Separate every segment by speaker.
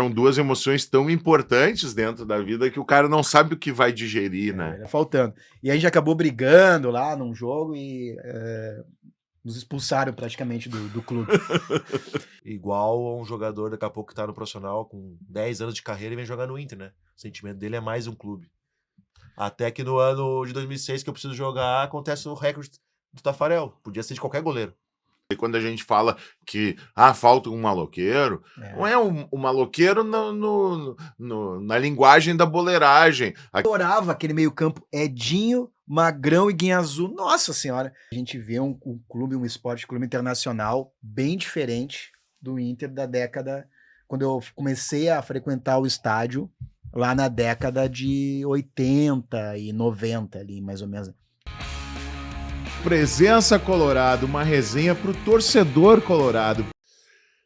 Speaker 1: eram duas emoções tão importantes dentro da vida que o cara não sabe o que vai digerir, né?
Speaker 2: Faltando. E a gente acabou brigando lá num jogo e nos expulsaram praticamente do clube.
Speaker 3: Igual a um jogador daqui a pouco que tá no profissional com 10 anos de carreira e vem jogar no Inter, né? O sentimento dele é mais um clube. Até que no ano de 2006 que eu preciso jogar, acontece o recorde do Tafarel. Podia ser de qualquer goleiro.
Speaker 1: E quando a gente fala que falta um maloqueiro, não é um maloqueiro na linguagem da boleiragem.
Speaker 2: Adorava aquele meio-campo Edinho, Magrão e Guinha Azul. Nossa Senhora! A gente vê um clube, um esporte clube internacional bem diferente do Inter da década, quando eu comecei a frequentar o estádio, lá na década de 80 e 90, ali mais ou menos.
Speaker 4: Presença Colorado, uma resenha pro torcedor colorado.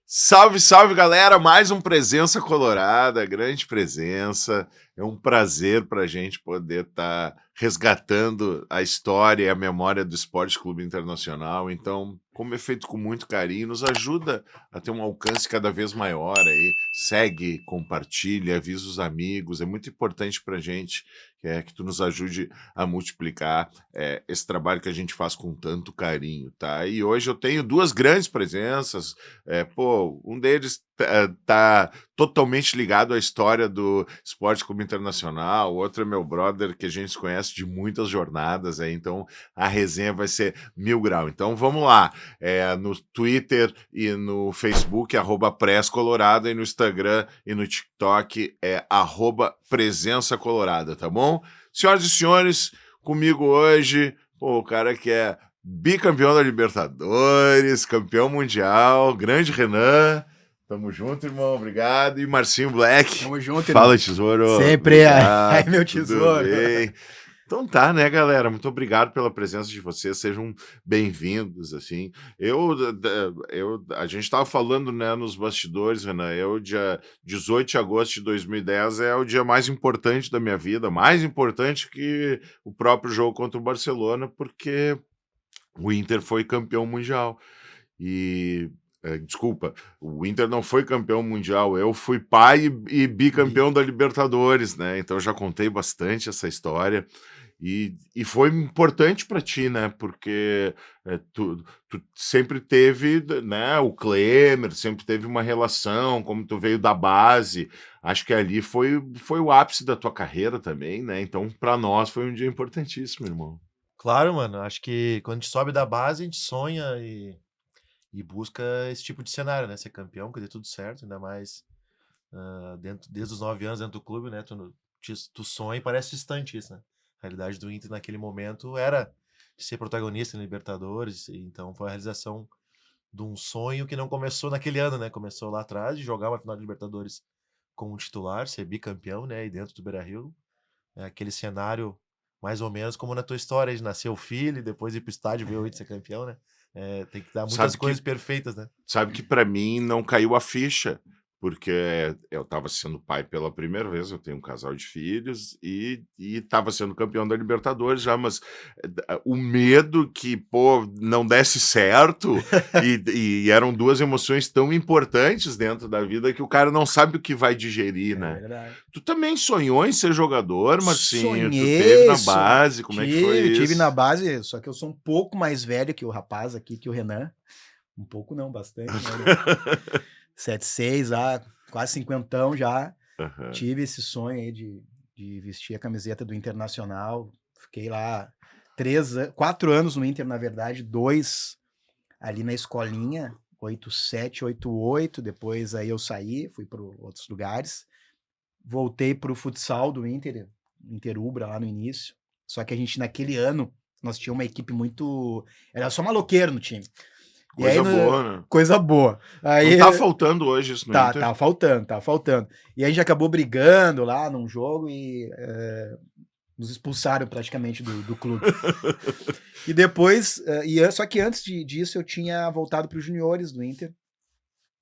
Speaker 1: Salve, salve, galera! Mais um Presença Colorada, grande presença. É um prazer pra gente poder estar resgatando a história e a memória do Esporte Clube Internacional. Então, como é feito com muito carinho, nos ajuda a ter um alcance cada vez maior aí. Segue, compartilha, avisa os amigos. É muito importante pra gente que tu nos ajude a multiplicar esse trabalho que a gente faz com tanto carinho, tá? E hoje eu tenho duas grandes presenças. Um deles tá totalmente ligado à história do Esporte Clube Internacional, o outro é meu brother, que a gente se conhece de muitas jornadas, então a resenha vai ser 1000 grau. Então vamos lá, no Twitter e no Facebook, @PressColorado, e no Instagram e no TikTok @Presença Colorada, tá bom? Senhoras e senhores, comigo hoje, o cara que é bicampeão da Libertadores, campeão mundial, grande Renan. Tamo junto, irmão, obrigado. E Marcinho Black.
Speaker 2: Tamo junto, irmão.
Speaker 1: Fala, tesouro.
Speaker 2: Sempre aí, meu tesouro.
Speaker 1: Então tá, né, galera? Muito obrigado pela presença de vocês. Sejam bem-vindos, assim. A gente tava falando, né, nos bastidores, Renan. Dia 18 de agosto de 2010 é o dia mais importante da minha vida, mais importante que o próprio jogo contra o Barcelona, porque o Inter foi campeão mundial. Desculpa, o Inter não foi campeão mundial, eu fui pai e bicampeão da Libertadores, né? Então eu já contei bastante essa história e foi importante para ti, né? Porque tu sempre teve, né? O Klemer sempre teve uma relação, como tu veio da base, acho que ali foi o ápice da tua carreira também, né? Então para nós foi um dia importantíssimo, irmão.
Speaker 3: Claro, mano, acho que quando a gente sobe da base, a gente sonha e busca esse tipo de cenário, né? Ser campeão, que dê tudo certo, ainda mais desde os 9 anos dentro do clube, né? Tu sonha e parece distante isso, né? A realidade do Inter naquele momento era de ser protagonista em Libertadores, então foi a realização de um sonho que não começou naquele ano, né? Começou lá atrás, de jogar uma final de Libertadores como titular, ser bicampeão, né? E dentro do Beira-Rio, aquele cenário mais ou menos como na tua história, de nascer o filho e depois ir pro estádio ver o Inter ser campeão, né? Tem que dar muitas coisas perfeitas, né?
Speaker 1: Sabe que para mim não caiu a ficha, porque eu estava sendo pai pela primeira vez, eu tenho um casal de filhos e estava sendo campeão da Libertadores já, mas o medo que, não desse certo e eram duas emoções tão importantes dentro da vida que o cara não sabe o que vai digerir, né?
Speaker 2: Verdade.
Speaker 1: Tu também sonhou em ser jogador, Marcinho?
Speaker 2: Sonhei,
Speaker 1: tu teve na base, como é que foi isso?
Speaker 2: Tive na base, só que eu sou um pouco mais velho que o rapaz aqui, que o Renan. Um pouco não, bastante, né? 76 lá, quase 50 já.
Speaker 1: Uhum.
Speaker 2: Tive esse sonho aí de vestir a camiseta do Internacional. Fiquei lá 4 anos no Inter, na verdade, 2 ali na escolinha, 87, 88. Depois aí eu saí, fui para outros lugares. Voltei para o futsal do Inter, Interubra lá no início. Só que a gente, naquele ano, nós tínhamos uma equipe muito... Era só maloqueiro no time.
Speaker 1: Coisa boa, né?
Speaker 2: Coisa boa. Aí,
Speaker 1: não tá faltando hoje isso no Inter?
Speaker 2: Tá faltando. E a gente acabou brigando lá num jogo e nos expulsaram praticamente do clube. E depois, só que antes disso eu tinha voltado para os juniores do Inter,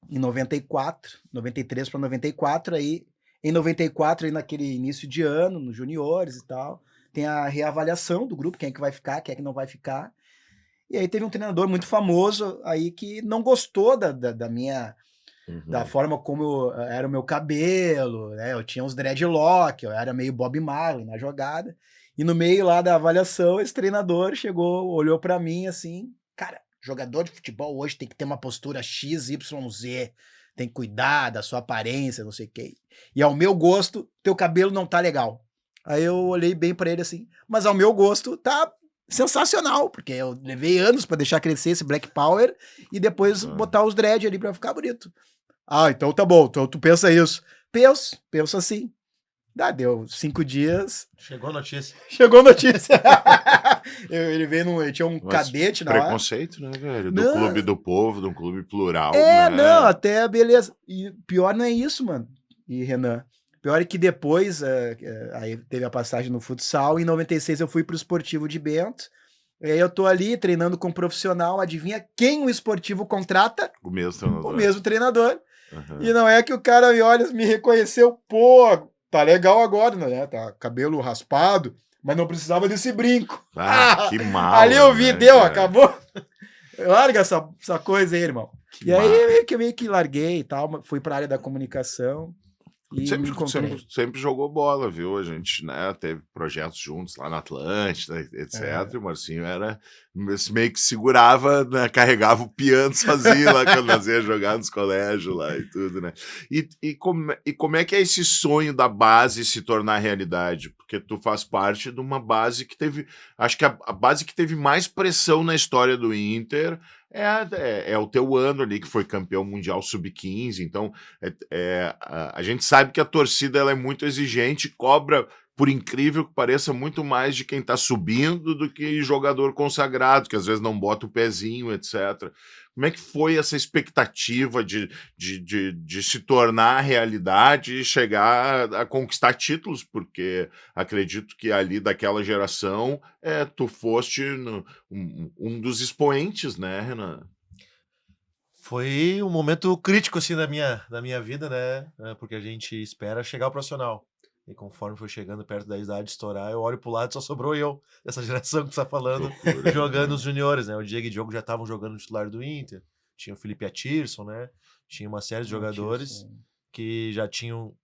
Speaker 2: em 93 para 94, aí em 94, aí naquele início de ano, nos juniores e tal, tem a reavaliação do grupo, quem é que vai ficar, quem é que não vai ficar. E aí teve um treinador muito famoso aí que não gostou da minha da forma como era o meu cabelo, né? Eu tinha uns dreadlock, eu era meio Bob Marley na jogada. E no meio lá da avaliação, esse treinador chegou, olhou pra mim assim, cara, jogador de futebol hoje tem que ter uma postura X, Y, Z, tem que cuidar da sua aparência, não sei o quê. E ao meu gosto, teu cabelo não tá legal. Aí eu olhei bem pra ele assim, mas ao meu gosto tá sensacional, porque eu levei anos pra deixar crescer esse Black Power e depois botar os dread ali pra ficar bonito. Ah, então tá bom, então tu pensa isso. Penso assim. Deu 5 dias,
Speaker 3: Chegou a notícia.
Speaker 2: chegou a notícia. Ele veio ele tinha um
Speaker 1: Mas
Speaker 2: cadete na hora.
Speaker 1: preconceito, né, velho? Do
Speaker 2: Não.
Speaker 1: clube do povo, de um clube plural,
Speaker 2: É,
Speaker 1: né?
Speaker 2: não, até beleza. E pior não é isso, mano. E Renan, pior é que depois, aí teve a passagem no futsal, em 96 eu fui pro Esportivo de Bento, e aí eu tô ali treinando com um profissional, adivinha quem o Esportivo contrata?
Speaker 1: O mesmo treinador.
Speaker 2: O mesmo treinador.
Speaker 1: Aham.
Speaker 2: E não é que o cara me olha, me reconheceu, pô, tá legal agora, né? Tá cabelo raspado, mas não precisava desse brinco.
Speaker 1: Ah, que mal.
Speaker 2: Ali eu vi,
Speaker 1: né,
Speaker 2: deu,
Speaker 1: cara?
Speaker 2: acabou. Larga essa coisa aí, irmão.
Speaker 1: Que
Speaker 2: E aí
Speaker 1: mal.
Speaker 2: meio que larguei e tal, fui pra área da comunicação e me encontrei.
Speaker 1: Sempre jogou bola, viu? A gente, né, teve projetos juntos lá na Atlântida, etc. E o Marcinho era meio que segurava, né, carregava o piano sozinho lá quando nós ia jogar nos colégios lá e tudo, né? E como é que é esse sonho da base se tornar realidade? Porque tu faz parte de uma base que teve, acho que a base que teve mais pressão na história do Inter é o teu ano ali, que foi campeão mundial sub-15, então a gente sabe que a torcida ela é muito exigente, cobra, por incrível que pareça, muito mais de quem está subindo do que jogador consagrado, que às vezes não bota o pezinho, etc. Como é que foi essa expectativa de se tornar realidade e chegar a conquistar títulos? Porque acredito que ali daquela geração tu foste um dos expoentes, né, Renan?
Speaker 3: Foi um momento crítico, assim, da minha vida, né? Porque a gente espera chegar ao profissional. E conforme foi chegando perto da idade de estourar, eu olho pro lado e só sobrou eu, dessa geração que você tá falando,
Speaker 1: Loucura,
Speaker 3: jogando
Speaker 1: né?
Speaker 3: os juniores, né? O Diego e o Diogo já estavam jogando no titular do Inter, tinha o Felipe Atirson, né? Tinha uma série de jogadores que já tinham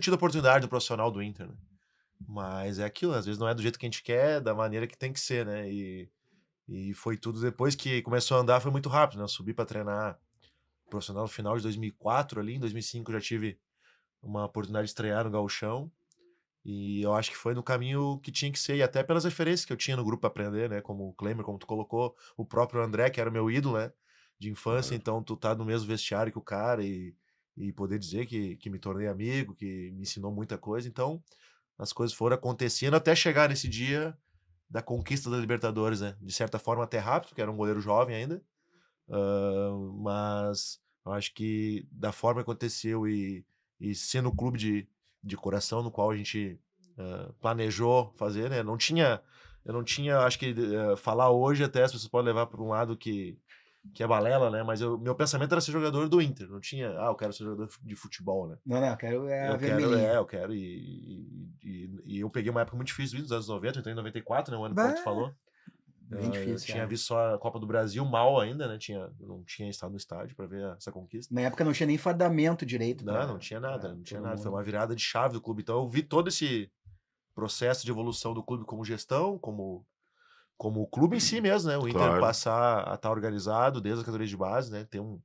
Speaker 3: tido a oportunidade do profissional do Inter, né? Mas é aquilo, às vezes não é do jeito que a gente quer, da maneira que tem que ser, né? E foi tudo depois que começou a andar, foi muito rápido, né? Eu subi para treinar profissional no final de 2004 ali, em 2005 eu já tive uma oportunidade de estrear no Gauchão, e eu acho que foi no caminho que tinha que ser, e até pelas referências que eu tinha no grupo para aprender, né? Como o Klemer, como tu colocou, o próprio André, que era o meu ídolo, né? De infância, então tu tá no mesmo vestiário que o cara e poder dizer que me tornei amigo, que me ensinou muita coisa, então as coisas foram acontecendo até chegar nesse dia da conquista da Libertadores, né? De certa forma até rápido, porque era um goleiro jovem ainda, mas eu acho que da forma que aconteceu e sendo o clube de coração no qual a gente planejou fazer, né? Eu não tinha, acho que falar hoje até as pessoas podem levar para um lado que é balela, né? Mas meu pensamento era ser jogador do Inter, não tinha, eu quero ser jogador de futebol, né?
Speaker 2: Não, eu quero a
Speaker 3: Eu quero,
Speaker 2: vermelhinha.
Speaker 3: eu quero, e eu peguei uma época muito difícil dos anos 90, eu entrei em 94, né? O ano que tu falou.
Speaker 2: Bem
Speaker 3: Eu
Speaker 2: difícil.
Speaker 3: tinha visto só a Copa do Brasil mal ainda, né? Eu não tinha estado no estádio para ver essa conquista.
Speaker 2: Na época não tinha nem fardamento direito.
Speaker 3: Não tinha nada, não tinha
Speaker 2: todo
Speaker 3: nada. Foi
Speaker 2: mundo.
Speaker 3: uma virada de chave do clube. Então eu vi todo esse processo de evolução do clube como gestão, como o clube em si mesmo, né? O Inter
Speaker 1: Claro.
Speaker 3: passar a estar organizado desde a categoria de base, né? Ter um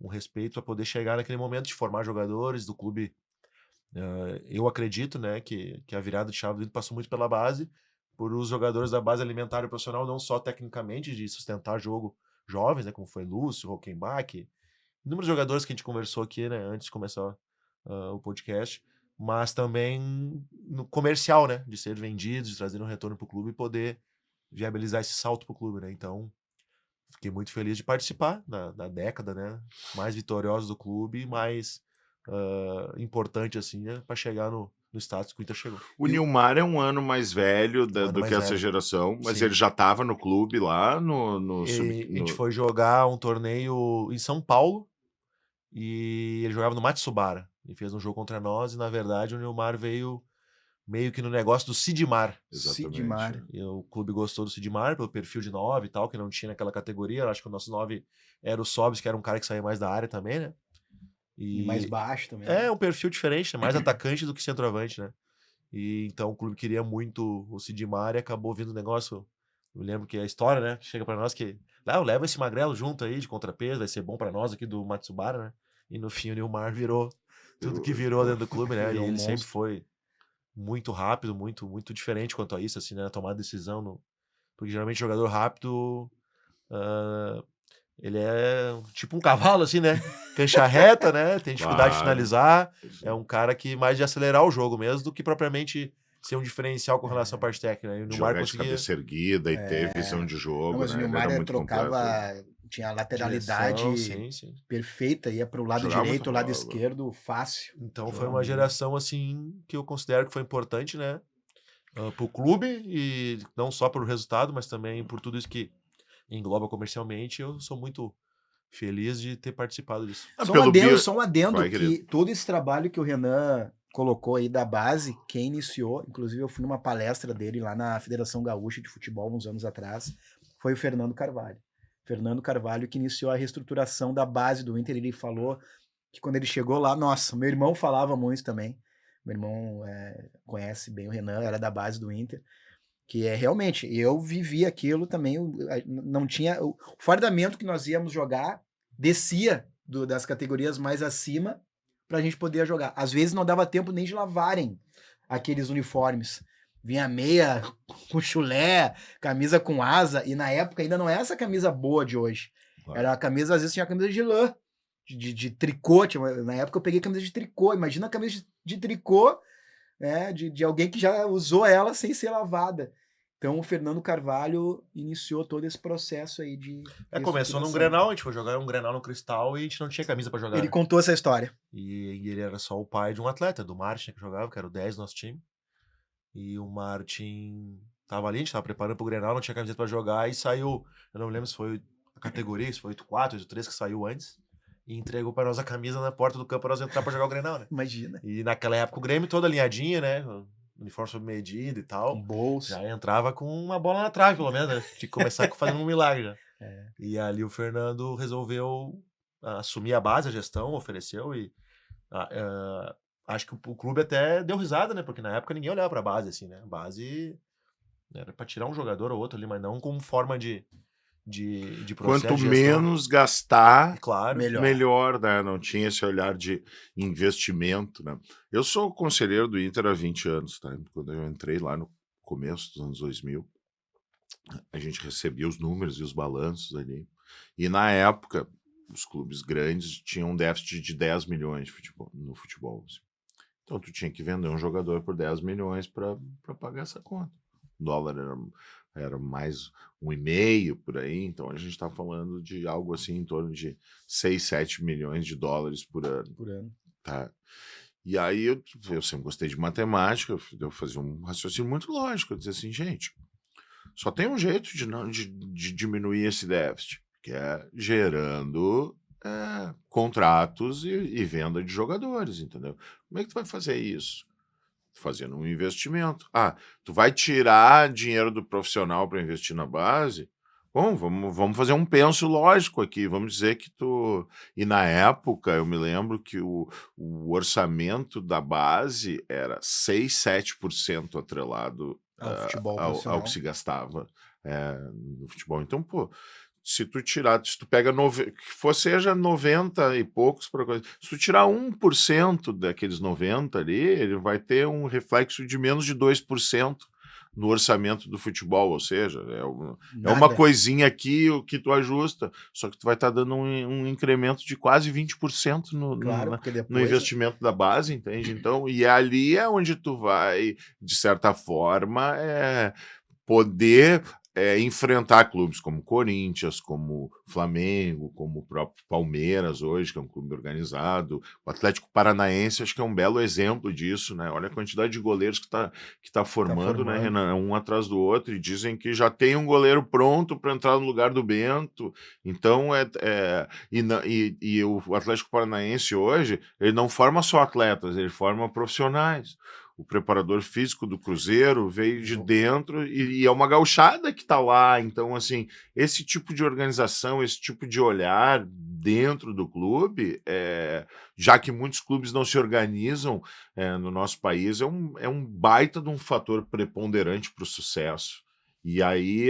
Speaker 3: respeito para poder chegar naquele momento de formar jogadores do clube. Eu acredito, né, que a virada de chave do Inter passou muito pela base, por os jogadores da base alimentar e profissional, não só tecnicamente de sustentar jogo jovens, né, como foi Lúcio, Rockenbach, inúmeros jogadores que a gente conversou aqui, né, antes de começar o podcast, mas também no comercial, né, de ser vendidos, de trazer um retorno para o clube e poder viabilizar esse salto para o clube, né, então fiquei muito feliz de participar da década, né, mais vitoriosa do clube, mais importante assim, né, para chegar no status que o Inter chegou.
Speaker 1: O Nilmar é um ano mais velho do
Speaker 3: mais
Speaker 1: que essa
Speaker 3: velho.
Speaker 1: geração, mas
Speaker 3: Sim.
Speaker 1: ele já estava no clube lá no
Speaker 3: A gente foi jogar um torneio em São Paulo e ele jogava no Matsubara. Ele fez um jogo contra nós e, na verdade, o Nilmar veio meio que no negócio do Sidmar.
Speaker 1: Exatamente.
Speaker 2: Sidmar.
Speaker 3: E o clube gostou do Sidmar, pelo perfil de 9 e tal, que não tinha naquela categoria. Eu acho que o nosso 9 era o Sobis, que era um cara que saía mais da área também, né?
Speaker 2: E mais baixo também.
Speaker 3: É um perfil diferente, né? Mais atacante do que centroavante, né? E então o clube queria muito o Sidmar e acabou vindo o negócio. Eu lembro que a história, né? Chega pra nós que. Leva esse magrelo junto aí de contrapeso, vai ser bom pra nós aqui do Matsubara, né? E no fim o Nilmar virou tudo que virou dentro do clube, né? E
Speaker 2: Virou um
Speaker 3: ele sempre
Speaker 2: monstro.
Speaker 3: foi muito rápido, muito diferente quanto a isso, assim, né? Na tomada de decisão. Porque geralmente jogador rápido. ah, Ele é tipo um cavalo, assim, né? Cancha reta, né? Tem dificuldade de
Speaker 1: Claro.
Speaker 3: finalizar. É um cara que mais de acelerar o jogo mesmo do que propriamente ser um diferencial com relação à parte técnica, né? E o Nilmar
Speaker 1: Jogar de
Speaker 3: conseguia.
Speaker 1: cabeça erguida e ter visão de jogo,
Speaker 2: Não, mas o
Speaker 1: né? Ele
Speaker 2: Nilmar
Speaker 1: era muito
Speaker 2: trocava,
Speaker 1: completo.
Speaker 2: tinha a lateralidade
Speaker 3: Direção, sim.
Speaker 2: perfeita, ia pro lado
Speaker 1: Jogava
Speaker 2: direito,
Speaker 1: muita
Speaker 2: lado
Speaker 1: bola.
Speaker 2: esquerdo, fácil.
Speaker 3: Então foi
Speaker 2: Jogava
Speaker 3: uma
Speaker 2: muito.
Speaker 3: geração, assim, que eu considero que foi importante, né? Pro clube e não só pelo resultado, mas também por tudo isso que engloba comercialmente. Eu sou muito feliz de ter participado disso.
Speaker 1: Ah,
Speaker 2: Só
Speaker 1: pelo bio-
Speaker 2: só um adendo
Speaker 1: Vai,
Speaker 2: que
Speaker 1: querido.
Speaker 2: todo esse trabalho que o Renan colocou aí da base, quem iniciou, inclusive eu fui numa palestra dele lá na Federação Gaúcha de Futebol uns anos atrás, foi o Fernando Carvalho. Fernando Carvalho que iniciou a reestruturação da base do Inter. Ele falou que quando ele chegou lá, nossa, meu irmão falava muito também. Meu irmão conhece bem o Renan, era da base do Inter. Que é realmente, eu vivi aquilo também, não tinha. O fardamento que nós íamos jogar descia das categorias mais acima pra gente poder jogar. Às vezes não dava tempo nem de lavarem aqueles uniformes. Vinha meia com chulé, camisa com asa, e na época ainda não é essa camisa boa de hoje.
Speaker 1: Claro.
Speaker 2: Era a camisa, às vezes tinha a camisa de lã, de tricô. Na época eu peguei camisa de tricô. Imagina a camisa de tricô, né, de alguém que já usou ela sem ser lavada. Então o Fernando Carvalho iniciou todo esse processo aí de
Speaker 3: Começou num
Speaker 2: reestruturação.
Speaker 3: Grenal, a gente foi jogar um Grenal no Cristal e a gente não tinha camisa pra jogar.
Speaker 2: Ele
Speaker 3: né?
Speaker 2: contou essa história.
Speaker 3: E ele era só o pai de um atleta, do Martin, que jogava, que era o 10 do nosso time. E o Martin tava ali, a gente tava preparando pro Grenal, não tinha camiseta pra jogar, e saiu, eu não me lembro se foi a categoria, se foi 8-4, 8-3 que saiu antes, e entregou pra nós a camisa na porta do campo pra nós entrar pra jogar o Grenal, né?
Speaker 2: Imagina.
Speaker 3: E naquela época o Grêmio todo alinhadinho, né? O uniforme sob medida e tal.
Speaker 2: Com bolsa.
Speaker 3: Já entrava com uma bola na trave, pelo menos, né? Tinha que começar fazendo um milagre, né? E ali o Fernando resolveu assumir a base, a gestão, ofereceu e acho que o clube até deu risada, né? Porque na época ninguém olhava pra base, assim, né? A base era pra tirar um jogador ou outro ali, mas não como forma de processo
Speaker 1: Quanto
Speaker 3: de gestão.
Speaker 1: menos gastar,
Speaker 3: Claro.
Speaker 1: melhor, né? Não tinha esse olhar de investimento, né? Eu sou conselheiro do Inter há 20 anos, tá? Quando eu entrei lá no começo dos anos 2000, a gente recebia os números e os balanços ali. E na época, os clubes grandes tinham um déficit de 10 milhões no futebol. Assim. Então tu tinha que vender um jogador por 10 milhões para pagar essa conta. O dólar era mais 1,5 por aí, então a gente está falando de algo assim em torno de 6, 7 milhões de dólares por ano. Tá? E aí eu sempre gostei de matemática, eu fazia um raciocínio muito lógico, eu dizia assim, gente, só tem um jeito de diminuir esse déficit, que é gerando contratos e venda de jogadores, entendeu? Como é que tu vai fazer isso? Fazendo um investimento. Tu vai tirar dinheiro do profissional para investir na base? Bom, vamos fazer um penso lógico aqui. Vamos dizer que tu... E na época, eu me lembro que o orçamento da base era 6, 7% atrelado
Speaker 2: Ao futebol
Speaker 1: ao
Speaker 2: profissional.
Speaker 1: que se gastava no futebol. Então, pô, se tu pega, seja 90 e poucos, se tu tirar 1% daqueles 90 ali, ele vai ter um reflexo de menos de 2% no orçamento do futebol, ou seja, é uma coisinha aqui o que tu ajusta, só que tu vai estar dando um incremento de quase 20% no investimento da base, entende? Então, e ali é onde tu vai, de certa forma, poder enfrentar clubes como Corinthians, como Flamengo, como o próprio Palmeiras hoje, que é um clube organizado, o Atlético Paranaense, acho que é um belo exemplo disso, né? Olha a quantidade de goleiros que tá formando, né, Renan? Um atrás do outro, e dizem que já tem um goleiro pronto para entrar no lugar do Bento. Então, o Atlético Paranaense hoje, ele não forma só atletas, ele forma profissionais. o preparador físico do Cruzeiro veio de dentro e é uma gauchada que está lá. Então, assim, esse tipo de organização, esse tipo de olhar dentro do clube, já que muitos clubes não se organizam no nosso país, é um baita de um fator preponderante para o sucesso. E aí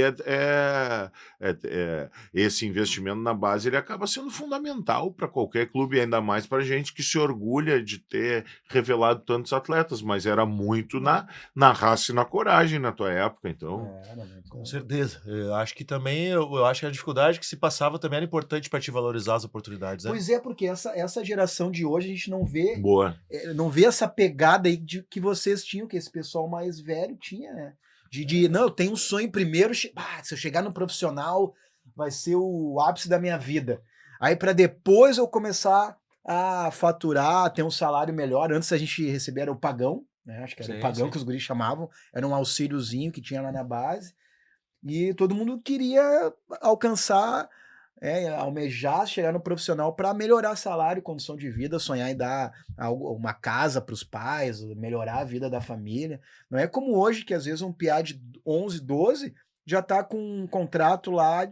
Speaker 1: esse investimento na base ele acaba sendo fundamental para qualquer clube, ainda mais para gente que se orgulha de ter revelado tantos atletas, mas era muito na raça e na coragem na tua época, então.
Speaker 3: Com certeza. Eu acho que também, eu acho que a dificuldade que se passava também era importante para te valorizar as oportunidades, né?
Speaker 2: Pois é, porque essa geração de hoje a gente não vê,
Speaker 1: Boa.
Speaker 2: não vê essa pegada aí que vocês tinham, que esse pessoal mais velho tinha, né? Não, eu tenho um sonho primeiro, se eu chegar no profissional, vai ser o ápice da minha vida. Aí para depois eu começar a faturar, ter um salário melhor. Antes a gente recebia o pagão, né? Acho que era o pagão que os guris chamavam, era um auxíliozinho que tinha lá na base. E todo mundo queria alcançar, almejar, chegar no profissional para melhorar salário, condição de vida, sonhar em dar uma casa para os pais, melhorar a vida da família. Não é como hoje, que às vezes um piá de 11, 12 já está com um contrato lá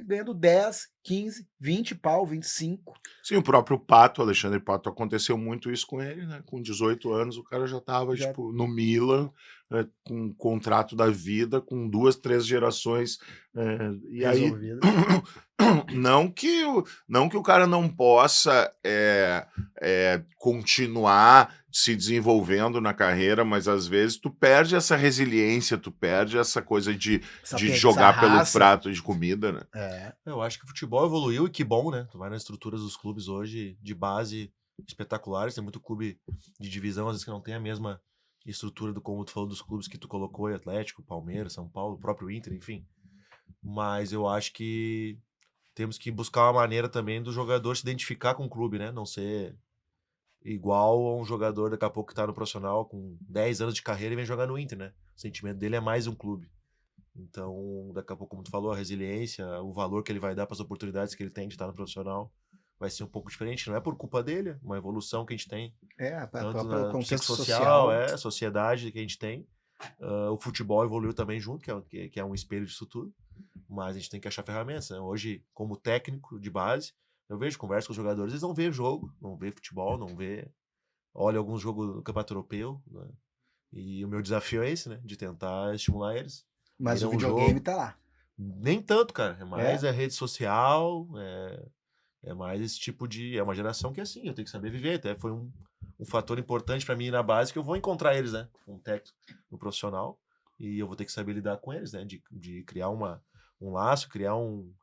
Speaker 2: ganhando 10, 15, 20 pau, 25.
Speaker 1: Sim, o próprio Pato, Alexandre Pato, aconteceu muito isso com ele, né? Com 18 anos, o cara já estava tipo, no Milan, com um contrato da vida, com 2, 3 gerações. E aí, não que o cara não possa continuar se desenvolvendo na carreira, mas às vezes tu perde essa resiliência, tu perde essa coisa de jogar pelo prato de comida, né?
Speaker 3: Eu acho que o futebol evoluiu e que bom, né? Tu vai nas estruturas dos clubes hoje de base espetaculares, tem muito clube de divisão, às vezes que não tem a mesma estrutura como tu falou dos clubes que tu colocou, Atlético, Palmeiras, São Paulo, o próprio Inter, enfim. Mas eu acho que temos que buscar uma maneira também do jogador se identificar com o clube, né? Não ser igual a um jogador daqui a pouco que tá no profissional com 10 anos de carreira e vem jogar no Inter, né? O sentimento dele é mais um clube. Então, daqui a pouco, como tu falou, a resiliência, o valor que ele vai dar para as oportunidades que ele tem de estar no profissional vai ser um pouco diferente. Não é por culpa dele, é uma evolução que a gente tem. Tanto na
Speaker 2: contexto
Speaker 3: social, a sociedade que a gente tem. O futebol evoluiu também junto, que é um espelho disso tudo. Mas a gente tem que achar ferramentas, né? Hoje, como técnico de base, eu converso com os jogadores, eles não vê jogo, não vê futebol, não vê... Olha alguns jogos do Campeonato Europeu, né? E o meu desafio é esse, né? De tentar estimular eles.
Speaker 2: Mas o videogame tá lá.
Speaker 3: Nem tanto, cara. É mais rede social, é mais esse tipo de... É uma geração que é assim, eu tenho que saber viver. Até foi um fator importante pra mim na base, que eu vou encontrar eles, né? Um técnico, um profissional, e eu vou ter que saber lidar com eles, né? De criar um laço, criar um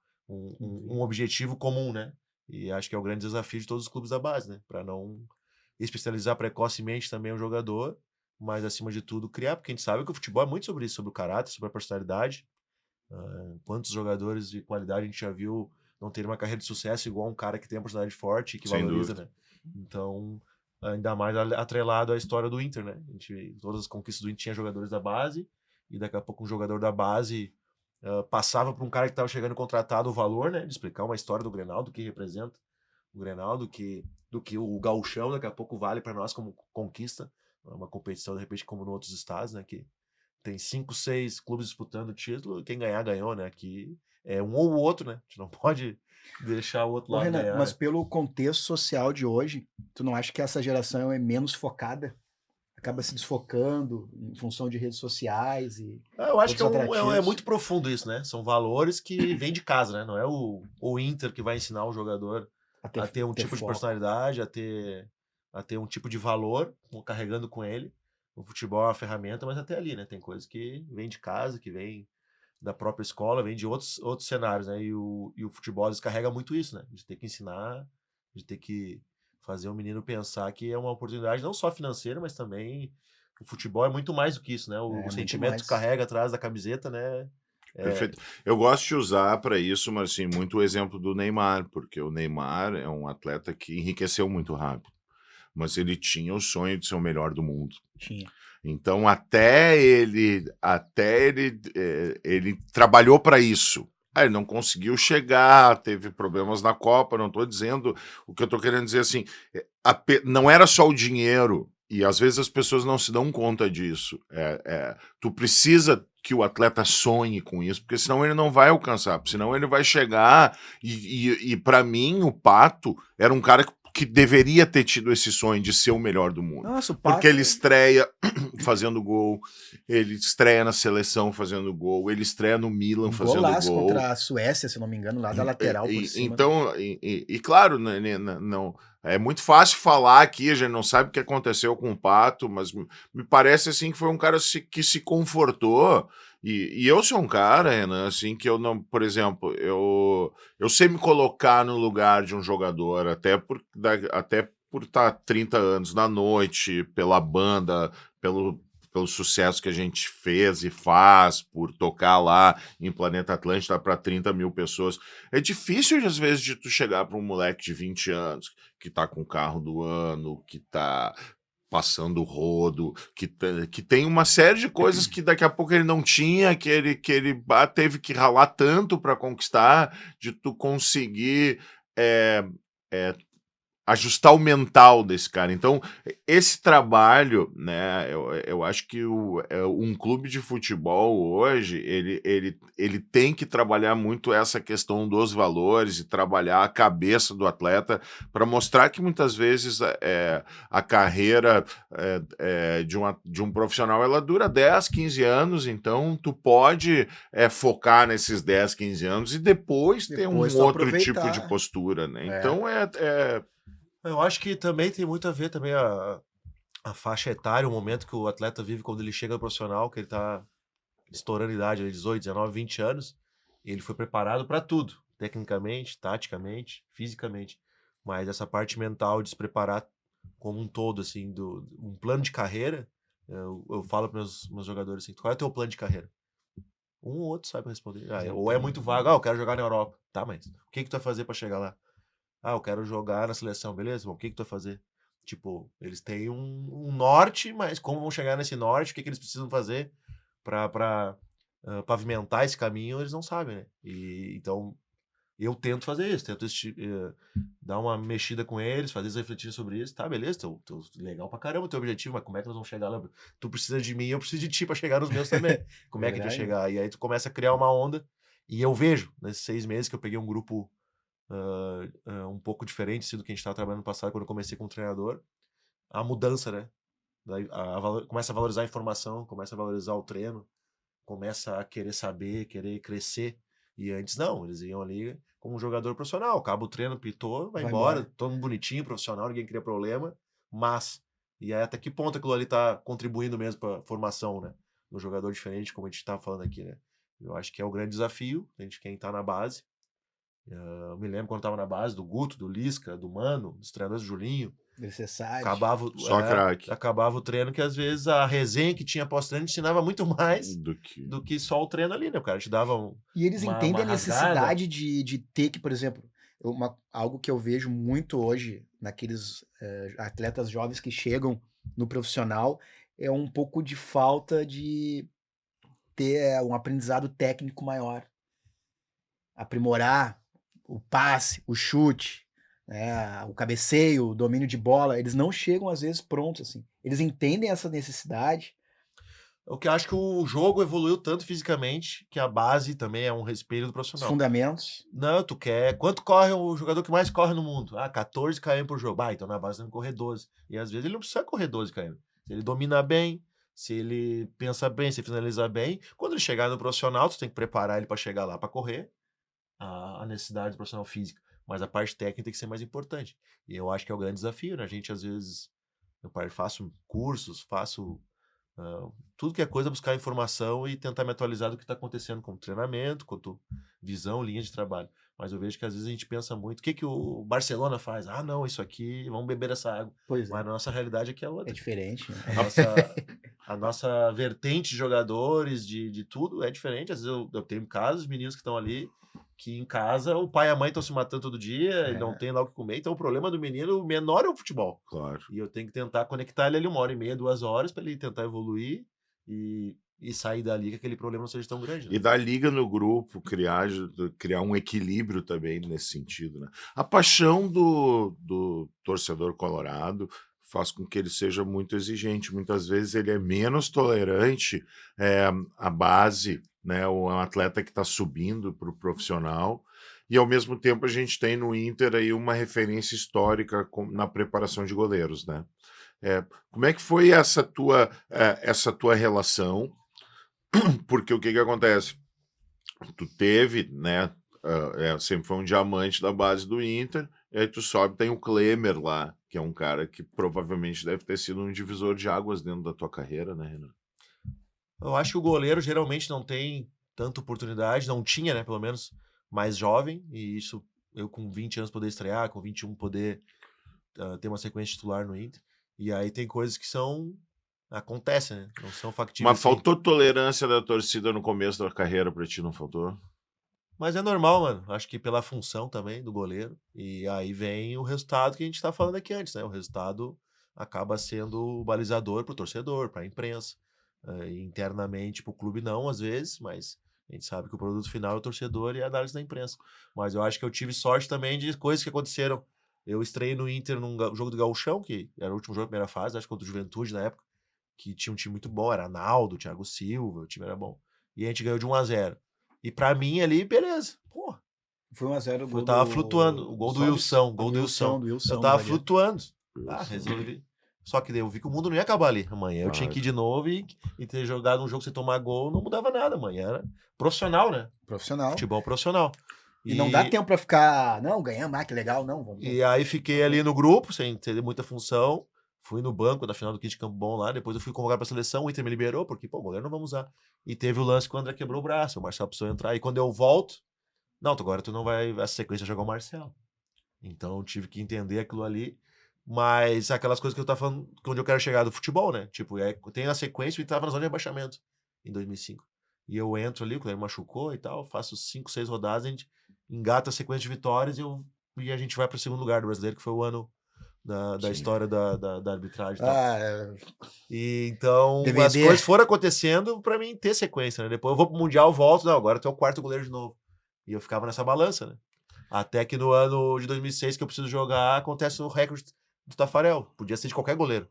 Speaker 3: objetivo comum, né? E acho que é o grande desafio de todos os clubes da base, né? Para não especializar precocemente também o jogador, mas acima de tudo criar, porque a gente sabe que o futebol é muito sobre isso, sobre o caráter, sobre a personalidade. Quantos jogadores de qualidade a gente já viu não ter uma carreira de sucesso igual um cara que tem uma personalidade forte e que valoriza, né? Então, ainda mais atrelado à história do Inter, né? Todas as conquistas do Inter tinha jogadores da base, e daqui a pouco um jogador da base passava para um cara que estava chegando contratado o valor, né? De explicar uma história do Grenal, do que representa o Grenal, do que o gauchão daqui a pouco vale para nós como conquista. Uma competição, de repente, como em outros estados, né? Que tem 5, 6 clubes disputando o título, quem ganhar, ganhou, né? Aqui é um ou o outro, né? A gente não pode deixar o outro lado
Speaker 2: Renan,
Speaker 3: ganhar.
Speaker 2: mas pelo contexto social de hoje, tu não acha que essa geração é menos focada? Acaba se desfocando em função de redes sociais e...
Speaker 3: Eu acho que é muito profundo isso, né? São valores que vêm de casa, né? Não é o Inter que vai ensinar o jogador a ter um tipo de personalidade, a ter um tipo de valor carregando com ele. O futebol é uma ferramenta, mas até ali, né? Tem coisas que vêm de casa, que vêm da própria escola, vêm de outros cenários, né? E o futebol descarrega muito isso, né? De ter que ensinar, de ter que fazer o menino pensar que é uma oportunidade não só financeira, mas também o futebol é muito mais do que isso, né? O sentimento que carrega atrás da camiseta, né?
Speaker 1: Perfeito. Eu gosto de usar para isso, mas assim, muito o exemplo do Neymar, porque o Neymar é um atleta que enriqueceu muito rápido, mas ele tinha o sonho de ser o melhor do mundo.
Speaker 2: Tinha.
Speaker 1: Então, até ele trabalhou para isso. Ele não conseguiu chegar, teve problemas na Copa, não estou dizendo... O que eu estou querendo dizer assim, não era só o dinheiro, E às vezes as pessoas não se dão conta disso. Tu precisa que o atleta sonhe com isso, porque senão ele não vai alcançar, senão ele vai chegar e para mim o Pato era um cara que deveria ter tido esse sonho de ser o melhor do mundo.
Speaker 2: Nossa, o
Speaker 1: Porque
Speaker 2: Pato...
Speaker 1: ele estreia fazendo gol, ele estreia na seleção fazendo gol, ele estreia no Milan
Speaker 2: Um
Speaker 1: fazendo
Speaker 2: golaço
Speaker 1: gol.
Speaker 2: contra a Suécia, se não me engano, lá da lateral por cima.
Speaker 1: Então, claro, não, é muito fácil falar aqui, a gente não sabe o que aconteceu com o Pato, mas me parece assim que foi um cara que se confortou. E eu sou um cara, Renan, assim, que eu não, por exemplo, eu sei me colocar no lugar de um jogador, até por estar 30 anos na noite, pela banda, pelo sucesso que a gente fez e faz, por tocar lá em Planeta Atlântida para 30 mil pessoas. É difícil, às vezes, de tu chegar para um moleque de 20 anos que tá com o carro do ano, que tá passando o rodo, que tem uma série de coisas que daqui a pouco ele não tinha, que ele teve que ralar tanto para conquistar, de tu conseguir ajustar o mental desse cara. Então, esse trabalho, né, eu acho que um clube de futebol hoje, ele tem que trabalhar muito essa questão dos valores e trabalhar a cabeça do atleta para mostrar que muitas vezes a carreira de um profissional, ela dura 10, 15 anos, então tu pode focar nesses 10, 15 anos e depois ter um
Speaker 2: Depois tu
Speaker 1: outro tipo
Speaker 2: aproveitar.
Speaker 1: de postura, né?
Speaker 2: É.
Speaker 1: Então
Speaker 3: Eu acho que também tem muito a ver também a faixa etária, o momento que o atleta vive quando ele chega no profissional, que ele tá estourando idade, ali, 18, 19, 20 anos, e ele foi preparado para tudo, tecnicamente, taticamente, fisicamente. Mas essa parte mental de se preparar como um todo, assim, um plano de carreira, eu falo para meus jogadores assim, qual é o teu plano de carreira? Um ou outro sabe responder. Ou é muito vago, eu quero jogar na Europa. Tá, mas o que tu vai fazer para chegar lá? Eu quero jogar na seleção, beleza? Bom, o que tu vai fazer? Tipo, eles têm um norte, mas como vão chegar nesse norte, o que eles precisam fazer para pavimentar esse caminho, eles não sabem, né? Então, eu tento fazer isso, tento dar uma mexida com eles, fazer eles refletirem sobre isso. Tá, beleza, legal pra caramba o teu objetivo, mas como é que nós vamos chegar lá? Tu precisa de mim, eu preciso de ti pra chegar nos meus também. Como é que tu vai
Speaker 2: Verdade.
Speaker 3: chegar? E aí tu começa a criar uma onda, e eu vejo, nesses 6 meses que eu peguei um grupo um pouco diferente assim, do que a gente estava trabalhando no passado, quando eu comecei como treinador, a mudança, né? Daí, começa a valorizar a informação, começa a valorizar o treino, começa a querer saber, querer crescer. E antes não, eles iam ali como um jogador profissional, acaba o treino, pitou, vai embora, todo mundo bonitinho, profissional, ninguém cria problema, mas, e aí até que ponto aquilo ali tá contribuindo mesmo para a formação, né? Do jogador diferente, como a gente estava falando aqui, né? Eu acho que é o grande desafio, a gente quem tá na base. Eu me lembro quando eu tava na base do Guto, do Lisca, do Mano, dos treinadores do Julinho.
Speaker 2: Necessário.
Speaker 1: só craque
Speaker 3: Acabava o treino que às vezes a resenha que tinha pós-treino ensinava muito mais
Speaker 1: do que
Speaker 3: só o treino ali, né? O cara te dava
Speaker 2: E eles entendem
Speaker 3: uma
Speaker 2: a necessidade de ter que, por exemplo, algo que eu vejo muito hoje naqueles atletas jovens que chegam no profissional é um pouco de falta de ter um aprendizado técnico maior. Aprimorar o passe, o chute, né, o cabeceio, o domínio de bola. Eles não chegam, às vezes, prontos, assim. Eles entendem essa necessidade.
Speaker 3: O que eu acho que o jogo evoluiu tanto fisicamente que a base também é um respiro do
Speaker 2: Os
Speaker 3: profissional.
Speaker 2: fundamentos.
Speaker 3: Não, tu quer. Quanto corre o jogador que mais corre no mundo? 14 km por jogo. Então na base tem que correr 12. E às vezes ele não precisa correr 12 km. Se ele domina bem, se ele pensa bem, se finaliza bem, quando ele chegar no profissional, tu tem que preparar ele para chegar lá para correr. A necessidade do profissional física. Mas a parte técnica tem que ser mais importante. E eu acho que é o grande desafio, né? A gente, às vezes, eu faço cursos, faço tudo que é coisa, buscar informação e tentar me atualizar do que está acontecendo com treinamento, quanto visão, linha de trabalho. Mas eu vejo que às vezes a gente pensa muito, o que o Barcelona faz? Não, isso aqui, vamos beber essa água.
Speaker 2: Pois
Speaker 3: Mas
Speaker 2: é.
Speaker 3: a nossa realidade aqui é outra.
Speaker 2: É diferente, né?
Speaker 3: A nossa vertente de jogadores, de tudo, é diferente. Às vezes eu tenho casos, meninos que estão ali, que em casa o pai e a mãe estão se matando todo dia, ele não tem lá o que comer. Então o problema do menino, o menor é o futebol.
Speaker 1: claro.
Speaker 3: E eu tenho que tentar conectar ele ali 1h30, 2 horas, para ele tentar evoluir e sair dali que aquele problema não seja tão grande. Né?
Speaker 1: E dar liga no grupo, criar um equilíbrio também nesse sentido, né? A paixão do torcedor colorado faz com que ele seja muito exigente. Muitas vezes ele é menos tolerante à base, né? O atleta que está subindo para o profissional. E, ao mesmo tempo, a gente tem no Inter aí uma referência histórica na preparação de goleiros, né? Como é que foi essa tua relação? Porque o que acontece? Tu teve, né? Sempre foi um diamante da base do Inter, e aí tu sobe, tem o Klemer lá, que é um cara que provavelmente deve ter sido um divisor de águas dentro da tua carreira, né, Renan?
Speaker 3: Eu acho que o goleiro geralmente não tem tanta oportunidade, não tinha, né, pelo menos mais jovem, e isso eu com 20 anos poder estrear, com 21 poder ter uma sequência titular no Inter. E aí tem coisas que acontecem, né? Não são factíveis.
Speaker 1: Mas faltou tolerância da torcida no começo da carreira pra ti, não faltou?
Speaker 3: Mas é normal, mano. Acho que pela função também do goleiro. E aí vem o resultado que a gente tá falando aqui antes, né? O resultado acaba sendo o balizador pro torcedor, pra imprensa. Internamente pro clube não, às vezes, mas a gente sabe que o produto final é o torcedor e a análise da imprensa. Mas eu acho que eu tive sorte também de coisas que aconteceram. Eu estreiei no Inter num jogo do Gauchão, que era o último jogo da primeira fase, acho que contra o Juventude na época, que tinha um time muito bom, era Naldo, Thiago Silva, o time era bom. E a gente ganhou de 1-0. E pra mim ali, beleza. Pô,
Speaker 2: Foi 1-0 o gol
Speaker 3: eu tava flutuando. O gol do Wilson. Gol do Wilson. Eu tava flutuando. Resolvi. Só que daí eu vi que o mundo não ia acabar ali. Amanhã eu tinha que ir de novo e ter jogado um jogo sem tomar gol não mudava nada. Amanhã era profissional, né?
Speaker 2: Profissional.
Speaker 3: Futebol profissional.
Speaker 2: E não dá tempo pra ficar, não, ganhamos, que legal, não. Vamos.
Speaker 3: E aí fiquei ali no grupo, sem ter muita função. Fui no banco da final do Kit Campo Bom lá. Depois eu fui convocado pra seleção. O Inter me liberou, porque, pô, o goleiro não vamos usar. E teve o lance que o André quebrou o braço. O Marcelo precisou entrar. E quando eu volto, não, agora tu não vai. A sequência jogar o Marcelo. Então eu tive que entender aquilo ali. Mas aquelas coisas que eu tava falando, onde eu quero chegar do futebol, né? Tipo, tem a sequência e tava na zona de rebaixamento em 2005. E eu entro ali, o Cleber machucou e tal, faço 5, 6 rodadas, a gente engata a sequência de vitórias e a gente vai pro segundo lugar do brasileiro, que foi o ano da história da arbitragem. E então,
Speaker 2: DVD.
Speaker 3: as coisas foram acontecendo pra mim ter sequência, né? Depois eu vou pro Mundial, volto, não, agora tu é o quarto goleiro de novo. E eu ficava nessa balança, né? Até que no ano de 2006, que eu preciso jogar, acontece o recorde do Tafarel. Podia ser de qualquer goleiro.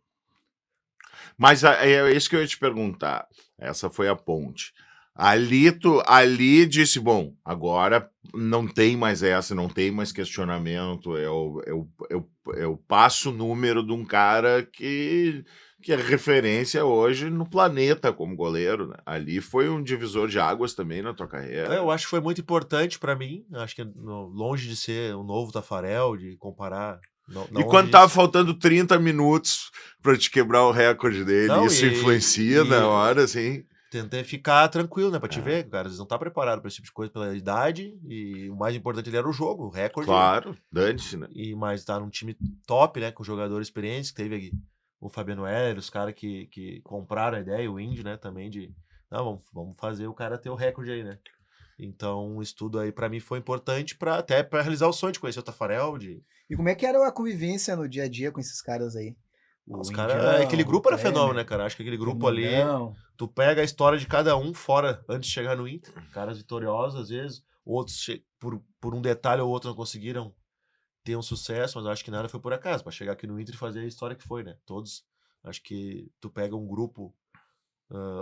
Speaker 1: Mas é isso que eu ia te perguntar. Essa foi a ponte. Ali disse, bom, agora não tem mais essa, não tem mais questionamento. Eu passo o número de um cara que é referência hoje no planeta como goleiro, né? Ali foi um divisor de águas também na tua carreira.
Speaker 3: Eu acho que foi muito importante pra mim. Acho que longe de ser um novo Tafarel, de comparar.
Speaker 1: E quando tava faltando 30 minutos pra te quebrar o recorde dele, isso influencia na hora, assim.
Speaker 3: Tentei ficar tranquilo, né? Pra te ver, cara, eles não estão preparados pra esse tipo de coisa pela idade. E o mais importante ali era o jogo, o recorde.
Speaker 1: Claro, dane-se, né?
Speaker 3: Mas tá num time top, né? Com jogadores experientes, que teve aqui o Fabiano Heller, os caras que compraram a ideia, o Indy, né? Também de. Não, vamos fazer o cara ter o recorde aí, né? Então, o estudo aí pra mim foi importante até pra realizar o sonho de conhecer o Tafarel.
Speaker 2: E como é que era a convivência no dia a dia com esses caras aí?
Speaker 3: Os caras, aquele grupo era fenômeno, né, cara? Acho que aquele grupo ali, tu pega a história de cada um fora antes de chegar no Inter. Caras vitoriosos, às vezes, outros por um detalhe ou outro não conseguiram ter um sucesso, mas acho que nada foi por acaso, pra chegar aqui no Inter e fazer a história que foi, né? Todos, acho que tu pega um grupo,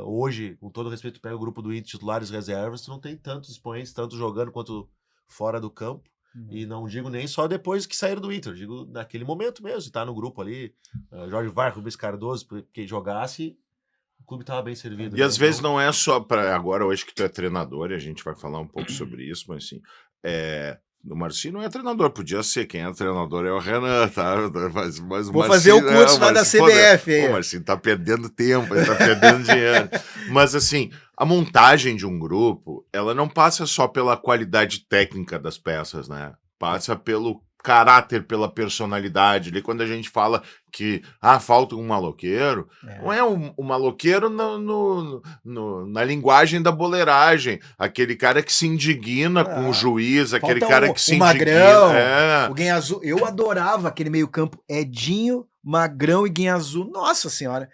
Speaker 3: hoje, com todo respeito, tu pega o grupo do Inter, titulares, reservas, tu não tem tantos expoentes, tanto jogando quanto fora do campo. E não digo nem só depois que saíram do Inter, digo naquele momento mesmo, tá no grupo ali, Jorge Vargas, Rubens Cardoso, porque jogasse, o clube tava bem servido.
Speaker 1: E às vezes não é só para agora, hoje que tu é treinador, e a gente vai falar um pouco sobre isso, mas assim, o Marcinho não é treinador, podia ser, quem é treinador é o Renan, tá? Mas
Speaker 2: vou fazer o curso lá da CBF aí.
Speaker 1: O Marcinho tá perdendo tempo, ele tá perdendo dinheiro. Mas assim, a montagem de um grupo, ela não passa só pela qualidade técnica das peças, né? Passa pelo caráter, pela personalidade. Ali quando a gente fala que falta um maloqueiro, não é um maloqueiro na linguagem da boleiragem. Aquele cara que se indigna com o juiz, aquele cara que se indigna.
Speaker 2: Magrão, o Guinha Azul. Eu adorava aquele meio campo, Edinho, Magrão e Guinha Azul. Nossa senhora.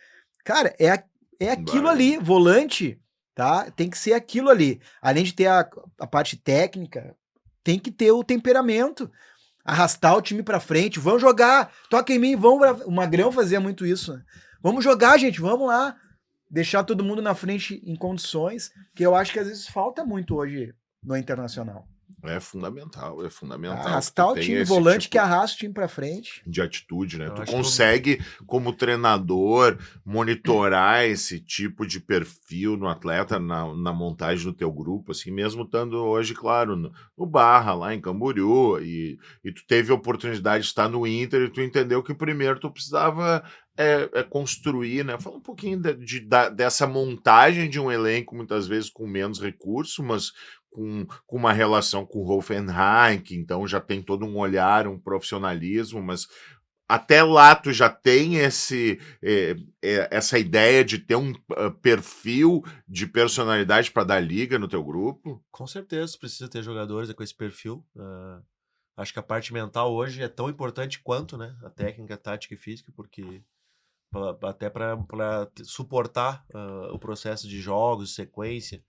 Speaker 2: Cara, é aquilo ali, volante, tá? Tem que ser aquilo ali. Além de ter a parte técnica, tem que ter o temperamento. arrastar o time pra frente, vamos jogar, toca em mim, vamos. O Magrão fazia muito isso, né? Vamos jogar, gente, vamos lá. Deixar todo mundo na frente em condições, que eu acho que às vezes falta muito hoje no Internacional.
Speaker 1: É fundamental
Speaker 2: Arrastar
Speaker 1: que
Speaker 2: o
Speaker 1: tu
Speaker 2: time,
Speaker 1: tenha esse
Speaker 2: volante
Speaker 1: tipo
Speaker 2: que arrasta o time pra frente.
Speaker 1: de atitude, né?
Speaker 3: Eu
Speaker 1: Tu
Speaker 3: acho que
Speaker 1: consegue, como treinador, monitorar esse tipo de perfil no atleta na montagem do teu grupo, assim, mesmo estando hoje, claro, no Barra, lá em Camboriú, e tu teve a oportunidade de estar no Inter e tu entendeu que primeiro tu precisava construir, né? Fala um pouquinho dessa montagem de um elenco, muitas vezes com menos recurso, mas com uma relação com o Hoffenheim, que então já tem todo um olhar, um profissionalismo, mas até lá tu já tem essa ideia de ter um perfil de personalidade para dar liga no teu grupo?
Speaker 3: Com certeza, precisa ter jogadores com esse perfil. Acho que a parte mental hoje é tão importante quanto, né, a técnica, a tática e física, porque até para suportar o processo de jogos, sequência,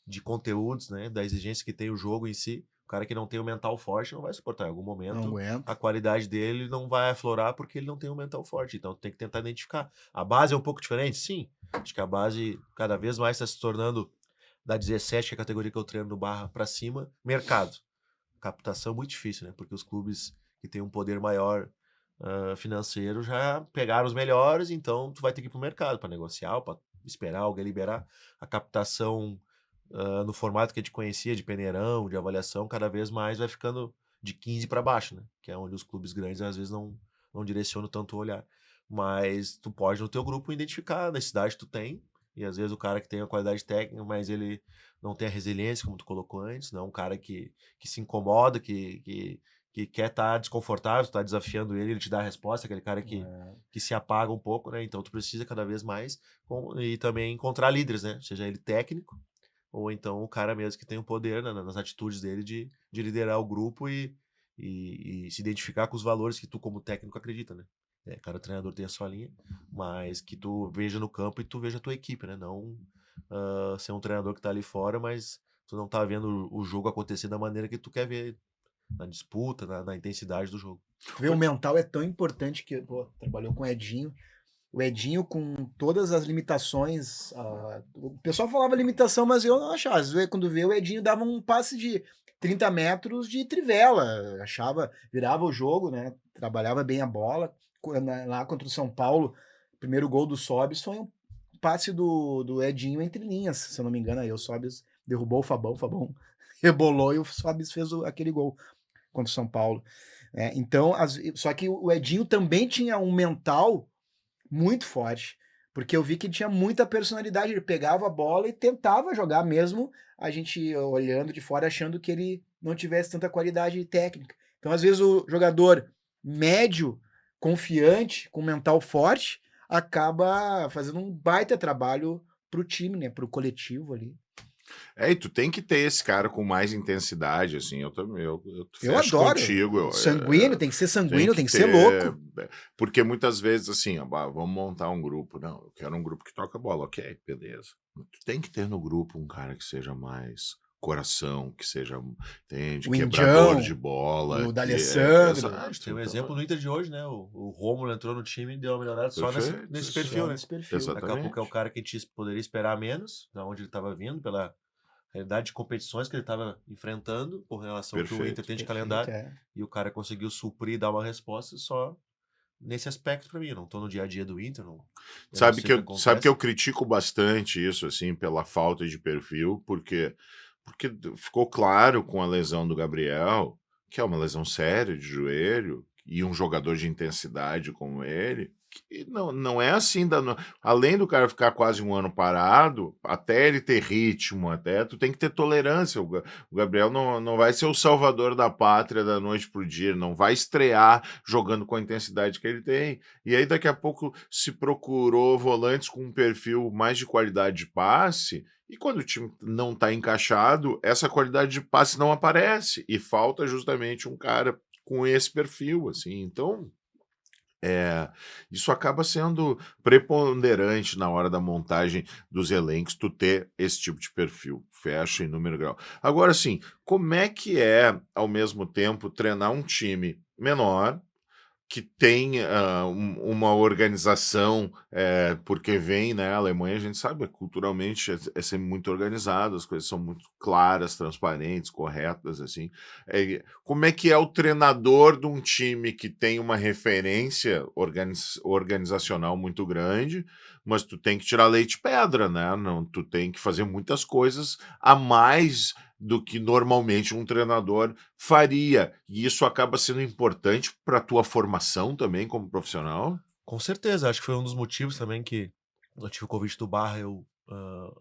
Speaker 3: de conteúdos, né, da exigência que tem o jogo em si. O cara que não tem o mental forte não vai suportar. Em algum
Speaker 2: Não
Speaker 3: momento,
Speaker 2: aguenta.
Speaker 3: a qualidade dele não vai aflorar porque ele não tem um mental forte. Então, tem que tentar identificar. A base é um pouco diferente? Sim. Acho que a base cada vez mais está se tornando, da 17, que é a categoria que eu treino no Barra, para cima, mercado. Captação muito difícil, né? Porque os clubes que têm um poder maior financeiro já pegaram os melhores, então tu vai ter que ir pro mercado para negociar, para esperar alguém liberar. A captação no formato que a gente conhecia, de peneirão, de avaliação, cada vez mais vai ficando de 15 para baixo, né? Que é onde os clubes grandes às vezes não direcionam tanto o olhar. Mas tu pode no teu grupo identificar a necessidade que tu tem, e às vezes o cara que tem a qualidade técnica, mas ele não tem a resiliência, como tu colocou antes, não é um cara que se incomoda, que quer estar desconfortável, tu tá desafiando ele te dá a resposta, aquele cara que se apaga um pouco, né? Então tu precisa cada vez mais e também encontrar líderes, né? Seja ele técnico, ou então o cara mesmo que tem o poder, né, nas atitudes dele de liderar o grupo e se identificar com os valores que tu como técnico acredita, né? Cada treinador tem a sua linha, mas que tu veja no campo e tu veja a tua equipe, né? Não ser um treinador que tá ali fora, mas tu não tá vendo o jogo acontecer da maneira que tu quer ver, na disputa, na intensidade do jogo.
Speaker 2: Tu vê, o mental é tão importante que, trabalhou com o Edinho. O Edinho, com todas as limitações, o pessoal falava limitação, mas eu não achava. Às vezes, quando vê, o Edinho dava um passe de 30 metros de trivela, virava o jogo, né? Trabalhava bem a bola. Lá contra o São Paulo, o primeiro gol do Sobis foi um passe do Edinho entre linhas, se eu não me engano. Aí o Sobis derrubou o Fabão rebolou e o Sobis fez aquele gol contra o São Paulo. Então, só que o Edinho também tinha um mental muito forte, porque eu vi que ele tinha muita personalidade, ele pegava a bola e tentava jogar mesmo, a gente olhando de fora achando que ele não tivesse tanta qualidade técnica. Então, às vezes, o jogador médio, confiante, com mental forte, acaba fazendo um baita trabalho pro time, né, pro coletivo ali.
Speaker 1: E tu tem que ter esse cara com mais intensidade, assim, eu também, eu
Speaker 2: Eu
Speaker 1: fecho
Speaker 2: adoro.
Speaker 1: contigo.
Speaker 2: Sanguíneo, tem que ser sanguíneo, tem que ser louco.
Speaker 1: Porque muitas vezes, assim, vamos montar um grupo. Não, eu quero um grupo que toca bola. Ok, beleza. Tu tem que ter no grupo um cara que seja mais coração, que seja, entende,
Speaker 2: O
Speaker 1: quebrador
Speaker 2: Indião,
Speaker 1: de bola.
Speaker 2: o D'Alessandro.
Speaker 3: Tem um exemplo no Inter de hoje, né? O Rômulo entrou no time e deu uma melhorada só
Speaker 1: Perfeito,
Speaker 3: nesse
Speaker 1: só
Speaker 3: perfil, né?
Speaker 2: Nesse perfil.
Speaker 1: Exato.
Speaker 3: Daqui a pouco é o cara que a gente poderia esperar menos, da onde ele estava vindo, pela realidade de competições que ele estava enfrentando, com relação ao que o Inter tem de calendário, e o cara conseguiu suprir e dar uma resposta só nesse aspecto para mim. Eu não tô no dia a dia do Inter,
Speaker 1: sabe que eu critico bastante isso, assim, pela falta de perfil, porque ficou claro com a lesão do Gabriel, que é uma lesão séria de joelho, e um jogador de intensidade como ele, que não é assim, além do cara ficar quase um ano parado, até ele ter ritmo, até tu tem que ter tolerância. O Gabriel não vai ser o salvador da pátria da noite pro dia, não vai estrear jogando com a intensidade que ele tem. E aí daqui a pouco se procurou volantes com um perfil mais de qualidade de passe, e quando o time não está encaixado, essa qualidade de passe não aparece, e falta justamente um cara com esse perfil, assim. Então, isso acaba sendo preponderante na hora da montagem dos elencos, tu ter esse tipo de perfil. Fecha em número grau. Agora, assim, como é que é, ao mesmo tempo, treinar um time menor, que tem uma organização, porque vem, né? A Alemanha, a gente sabe, culturalmente é sempre muito organizado, as coisas são muito claras, transparentes, corretas, assim. Como é que é o treinador de um time que tem uma referência organizacional muito grande, mas tu tem que tirar leite de pedra, né? Não, tu tem que fazer muitas coisas a mais do que normalmente um treinador faria. E isso acaba sendo importante para a tua formação também como profissional?
Speaker 3: Com certeza, acho que foi um dos motivos também que eu tive o convite do Barra, eu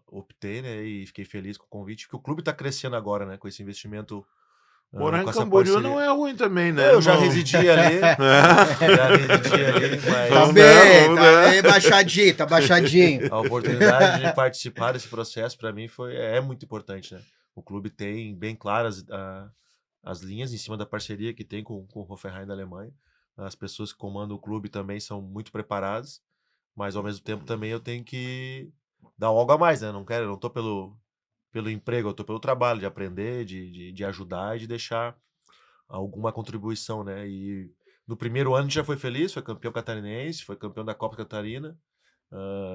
Speaker 3: optei, né, e fiquei feliz com o convite, porque o clube está crescendo agora, né, com esse investimento,
Speaker 1: Morar em
Speaker 3: com essa
Speaker 1: Camboriú não
Speaker 3: parceria.
Speaker 1: é ruim também, né,
Speaker 3: Eu já
Speaker 1: irmão?
Speaker 3: residi ali, já residi ali,
Speaker 2: Tá
Speaker 1: Vamos,
Speaker 3: mas
Speaker 1: né?
Speaker 2: bem,
Speaker 1: Vamos,
Speaker 2: tá
Speaker 1: né?
Speaker 2: bem baixadinho, tá baixadinho.
Speaker 3: a oportunidade de participar desse processo para mim é muito importante, né? O clube tem bem claras as linhas em cima da parceria que tem com o Hoffenheim da Alemanha. As pessoas que comandam o clube também são muito preparadas, mas ao mesmo tempo também eu tenho que dar algo a mais, né? Eu não tô pelo emprego, eu tô pelo trabalho, de aprender, de ajudar e de deixar alguma contribuição, né? E no primeiro ano a gente já foi feliz, foi campeão catarinense, foi campeão da Copa Catarina.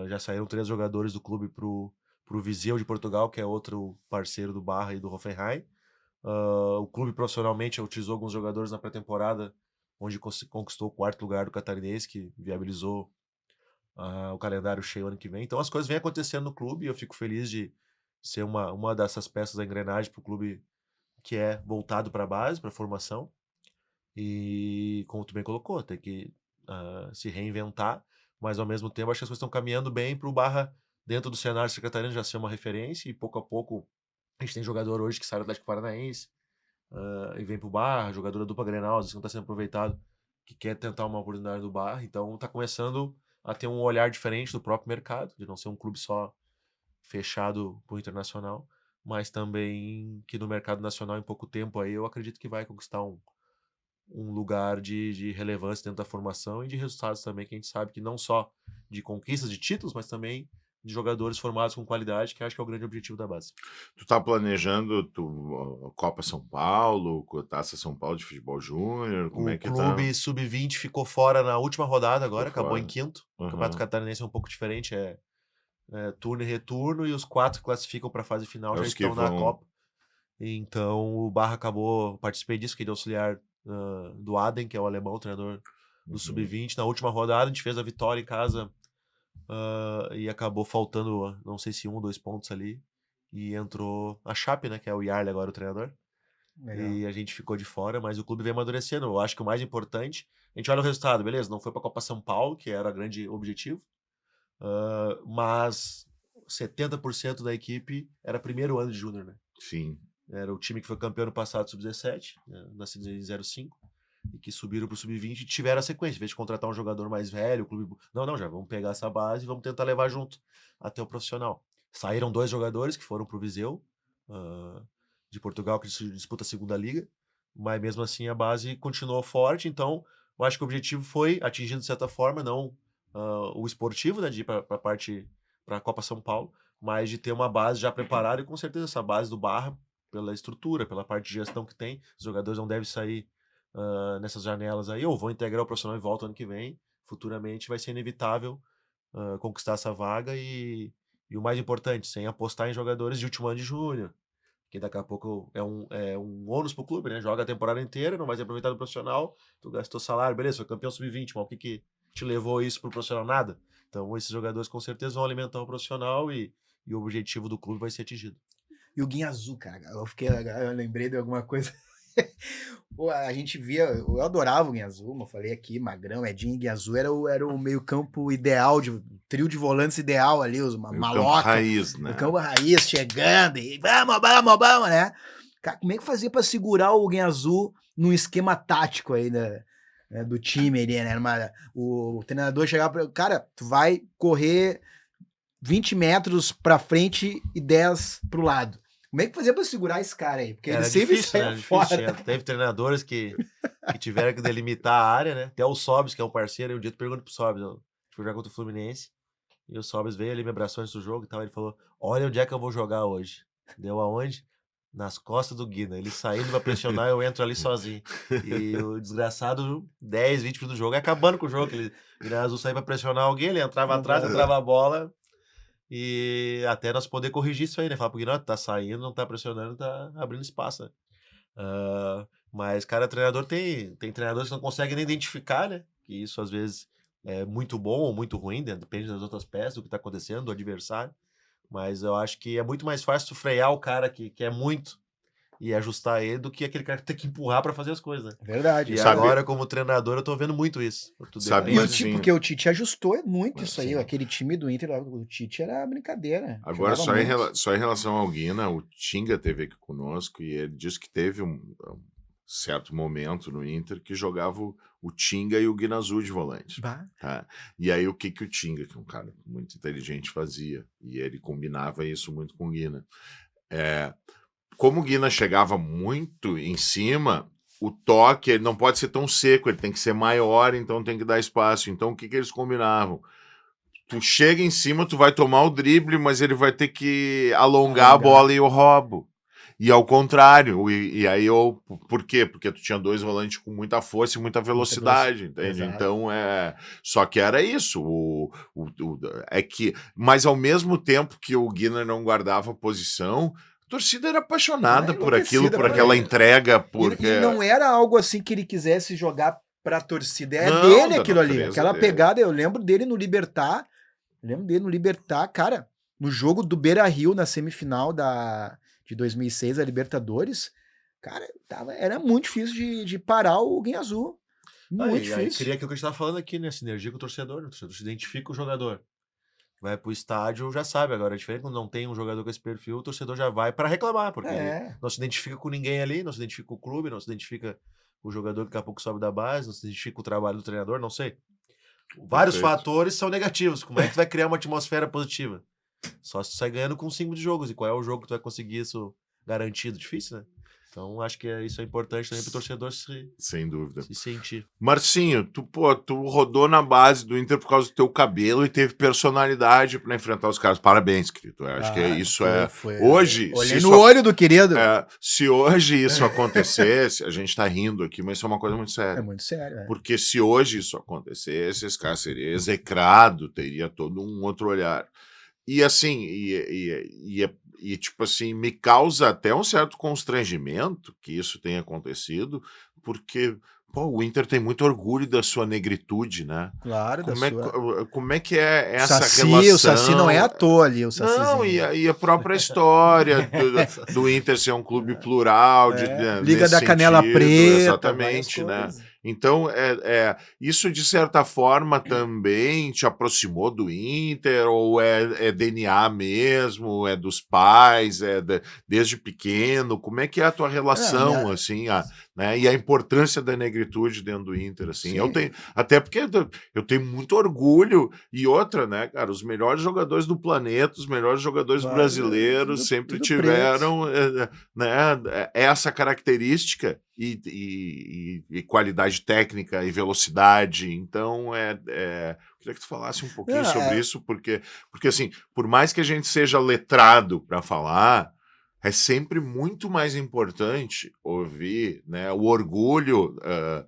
Speaker 3: Já saíram 3 jogadores do clube pro Viseu de Portugal, que é outro parceiro do Barra e do Hoffenheim. O clube profissionalmente utilizou alguns jogadores na pré-temporada, onde conquistou o 4º lugar do catarinense, que viabilizou o calendário cheio ano que vem. Então as coisas vêm acontecendo no clube e eu fico feliz de ser uma dessas peças da engrenagem para o clube que é voltado para a base, para a formação. E como tu bem colocou, tem que se reinventar, mas ao mesmo tempo acho que as coisas estão caminhando bem para o Barra, dentro do cenário secretariano, já ser uma referência e pouco a pouco a gente tem jogador hoje que sai do Atlético Paranaense e vem pro Barra, jogador da dupla Grenal, às vezes não está sendo aproveitado, que quer tentar uma oportunidade do Barra, então está começando a ter um olhar diferente do próprio mercado, de não ser um clube só fechado pro internacional, mas também que no mercado nacional em pouco tempo aí eu acredito que vai conquistar um lugar de relevância dentro da formação e de resultados também, que a gente sabe que não só de conquistas de títulos, mas também de jogadores formados com qualidade, que acho que é o grande objetivo da base.
Speaker 1: Tu tá planejando Copa São Paulo, Taça São Paulo de futebol júnior? Como
Speaker 3: O
Speaker 1: é que tá?
Speaker 3: clube sub-20 ficou fora na última rodada
Speaker 1: Ficou
Speaker 3: agora, acabou em
Speaker 1: fora.
Speaker 3: 5º. O Campeonato
Speaker 1: Aham.
Speaker 3: Catarinense é um pouco diferente, turno e retorno, e os 4 que classificam para a fase final
Speaker 1: É
Speaker 3: já
Speaker 1: os que
Speaker 3: estão na
Speaker 1: vão.
Speaker 3: Copa. Então o Barra acabou, participei disso, que ele é auxiliar do Aden, que é o alemão, o treinador do
Speaker 1: Uhum.
Speaker 3: sub-20. Na última rodada a gente fez a vitória em casa e acabou faltando, não sei se 1 ou 2 pontos ali. E entrou a Chape, né, que é o Yarley agora o treinador.
Speaker 2: Legal.
Speaker 3: E a gente ficou de fora, mas o clube vem amadurecendo. Eu acho que o mais importante, a gente olha o resultado, beleza? Não foi para a Copa São Paulo, que era o grande objetivo, mas 70% da equipe era primeiro ano de júnior, né?
Speaker 1: Sim.
Speaker 3: Era o time que foi campeão no passado sub-17, nascido em 05, e que subiram pro sub-20 e tiveram a sequência. Em vez de contratar um jogador mais velho, o clube. Não, já vamos pegar essa base e vamos tentar levar junto até o profissional. Saíram 2 jogadores que foram pro Viseu, de Portugal, que disputa a segunda liga, mas mesmo assim a base continuou forte. Então, eu acho que o objetivo foi atingido de certa forma, não o esportivo, né, de ir para a Copa São Paulo, mas de ter uma base já preparada e com certeza essa base do Barra, pela estrutura, pela parte de gestão que tem, os jogadores não devem sair nessas janelas aí, ou vão integrar o profissional e voltam ano que vem. Futuramente vai ser inevitável conquistar essa vaga e o mais importante, sem apostar em jogadores de último ano de júnior, que daqui a pouco é um ônus pro clube, né? Joga a temporada inteira, não vai ser aproveitado no profissional, tu gastou salário, beleza, foi campeão sub-20, mas o que te levou isso pro profissional? Nada. Então esses jogadores com certeza vão alimentar o profissional e o objetivo do clube vai ser atingido.
Speaker 2: E o Guinha Azul, cara, eu lembrei de alguma coisa. Pô, a gente via, eu adorava o Guinha Azul, como eu falei aqui, Magrão, Edinho e Guinha Azul era o meio-campo ideal, o trio de volantes ideal ali, os
Speaker 1: O campo
Speaker 2: maloca,
Speaker 1: raiz,
Speaker 2: o
Speaker 1: né?
Speaker 2: campo raiz chegando e vamos, né? Cara, como é que fazia pra segurar o Guinha Azul num esquema tático aí, né, do time ali, né? O treinador chegava pra, cara, tu vai correr 20 metros pra frente e 10 pro lado. Como é que fazia pra segurar esse cara aí? Porque ele
Speaker 3: Era
Speaker 2: sempre
Speaker 3: difícil,
Speaker 2: saia
Speaker 3: né? Difícil.
Speaker 2: fora.
Speaker 3: Teve treinadores que tiveram que delimitar a área, né? Até o Sobis, que é um parceiro, e um dia tu pergunta pro Sobis, eu fui jogar contra o Fluminense, e o Sobis veio ali, me abraçou antes do jogo e tal, ele falou, olha onde é que eu vou jogar hoje. Deu aonde? nas costas do Guina. Ele saindo pra pressionar, eu entro ali sozinho. E o desgraçado, 10, 20 minutos do jogo, acabando com o jogo. Ele, Guina Azul saía pra pressionar alguém, ele entrava atrás, entrava a bola. E até nós poder corrigir isso aí, né? Falar pro Guina, tá saindo, não tá pressionando, tá abrindo espaço, né? Mas, cara, treinador tem treinadores que não conseguem nem identificar, né? Que isso às vezes é muito bom ou muito ruim, né? Depende das outras peças, do que tá acontecendo, do adversário. Mas eu acho que é muito mais fácil tu frear o cara que quer muito e ajustar ele do que aquele cara que tem que empurrar pra fazer as coisas, né?
Speaker 2: Verdade.
Speaker 3: E
Speaker 1: Sabe-
Speaker 3: agora, como treinador, eu tô vendo muito isso.
Speaker 1: Sabe,
Speaker 2: E o
Speaker 1: Marcinho.
Speaker 2: tipo, porque o Tite ajustou muito isso aí.
Speaker 1: Sim.
Speaker 2: Aquele time do Inter, o Tite era brincadeira.
Speaker 1: Agora,
Speaker 2: jogava muito.
Speaker 1: só em relação ao Guina, o Tinga esteve aqui conosco e ele disse que teve um certo momento no Inter que jogava o Tinga e o Guina Azul de volante.
Speaker 2: Bah.
Speaker 1: Tá? E aí o que o Tinga, que é um cara muito inteligente, fazia? E ele combinava isso muito com o Guina. Como o Guina chegava muito em cima, o toque ele não pode ser tão seco, ele tem que ser maior, então tem que dar espaço. Então o que eles combinavam? Tu chega em cima, tu vai tomar o drible, mas ele vai ter que alongar a bola e eu roubo. E ao contrário, e aí eu... Por quê? Porque tu tinha dois volantes com muita força e muita velocidade, entende?
Speaker 2: Exato.
Speaker 1: Então, só que era isso. Mas ao mesmo tempo que o Guina não guardava posição, a torcida era apaixonada
Speaker 2: Era
Speaker 1: por aquilo,
Speaker 2: enlouquecida
Speaker 1: por
Speaker 2: por
Speaker 1: aquela
Speaker 2: ele.
Speaker 1: entrega,
Speaker 2: E
Speaker 1: porque...
Speaker 2: não era algo assim que ele quisesse jogar pra torcida. É
Speaker 1: Não,
Speaker 2: dele
Speaker 1: da
Speaker 2: aquilo ali.
Speaker 1: natureza
Speaker 2: Aquela
Speaker 1: dele.
Speaker 2: pegada, eu lembro dele no Libertad. Cara, no jogo do Beira-Rio, na semifinal de 2006, a Libertadores, cara, era muito difícil de parar o Guinha Azul. Muito
Speaker 3: Aí
Speaker 2: difícil.
Speaker 3: cria aquilo que a gente tava falando aqui, né? Sinergia com o torcedor. O torcedor se identifica com o jogador. Vai pro estádio, já sabe. Agora é diferente quando não tem um jogador com esse perfil, o torcedor já vai pra reclamar, porque ele não se identifica com ninguém ali, não se identifica com o clube, não se identifica com o jogador que daqui a pouco sobe da base, não se identifica com o trabalho do treinador, não sei. Vários
Speaker 1: Perfeito.
Speaker 3: fatores são negativos. Como é que tu vai criar uma atmosfera positiva? Só se tu sai ganhando com 5 de jogos. E qual é o jogo que tu vai conseguir isso garantido? Difícil, né? Então, acho que isso é importante também pro torcedor
Speaker 1: Sem dúvida.
Speaker 3: se sentir.
Speaker 1: Marcinho, tu rodou na base do Inter por causa do teu cabelo e teve personalidade pra enfrentar os caras. Parabéns, querido. Eu acho que isso hoje,
Speaker 2: Olhei
Speaker 1: se
Speaker 2: no
Speaker 1: isso
Speaker 2: olho do querido.
Speaker 1: se hoje isso acontecesse, a gente tá rindo aqui, mas isso é uma coisa muito
Speaker 2: É
Speaker 1: séria.
Speaker 2: muito sério.
Speaker 1: Porque se hoje isso acontecesse, esse cara seria execrado, teria todo um outro olhar. E assim, e tipo assim, me causa até um certo constrangimento que isso tenha acontecido, porque pô, o Inter tem muito orgulho da sua negritude, né?
Speaker 2: Claro,
Speaker 1: Como é que é essa
Speaker 2: Saci,
Speaker 1: relação?
Speaker 2: o Saci não é à toa ali, o Sacizinho.
Speaker 1: Não, e a própria história do Inter ser um clube plural,
Speaker 2: Liga
Speaker 1: nesse
Speaker 2: da Canela
Speaker 1: sentido,
Speaker 2: Preta,
Speaker 1: exatamente, né?
Speaker 2: várias coisas.
Speaker 1: Então, isso de certa forma também te aproximou do Inter, ou é DNA mesmo, é dos pais, desde pequeno? Como é que é a tua relação, assim, né? E a importância da negritude dentro do Inter, assim? Eu tenho, até porque eu tenho muito orgulho, e outra, né, cara, os melhores jogadores do planeta, os melhores jogadores brasileiros sempre
Speaker 2: tudo
Speaker 1: tiveram né, essa característica e qualidade técnica e velocidade. Então, queria que tu falasse um pouquinho sobre isso, porque assim, por mais que a gente seja letrado para falar, é sempre muito mais importante ouvir, né, o orgulho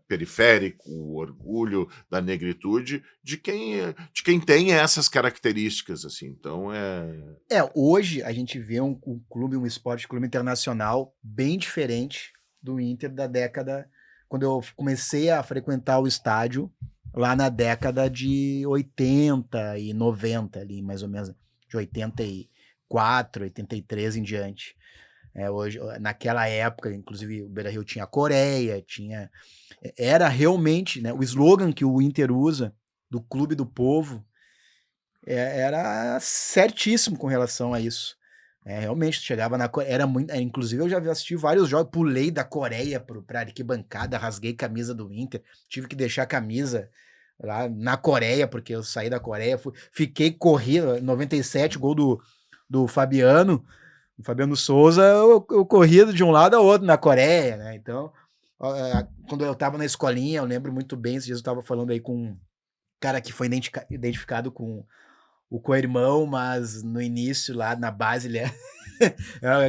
Speaker 1: periférico, o orgulho da negritude de quem tem essas características, assim. Então
Speaker 2: hoje a gente vê um clube, um esporte clube internacional bem diferente do Inter da década, quando eu comecei a frequentar o estádio, lá na década de 80 e 90, ali, mais ou menos, de 84, 83 em diante. Hoje, naquela época, inclusive, o Beira-Rio tinha a Coreia, era realmente, né, o slogan que o Inter usa, do Clube do Povo, era certíssimo com relação a isso. Realmente, chegava na Coreia, inclusive eu já assisti vários jogos, pulei da Coreia pra arquibancada, rasguei camisa do Inter, tive que deixar a camisa lá na Coreia, porque eu saí da Coreia, fiquei correndo, 97, gol do Fabiano Souza, eu corri de um lado ao outro na Coreia, né? Então, quando eu tava na escolinha, eu lembro muito bem, esses dias eu tava falando aí com um cara que foi identificado com o co-irmão, mas no início, lá na base, ele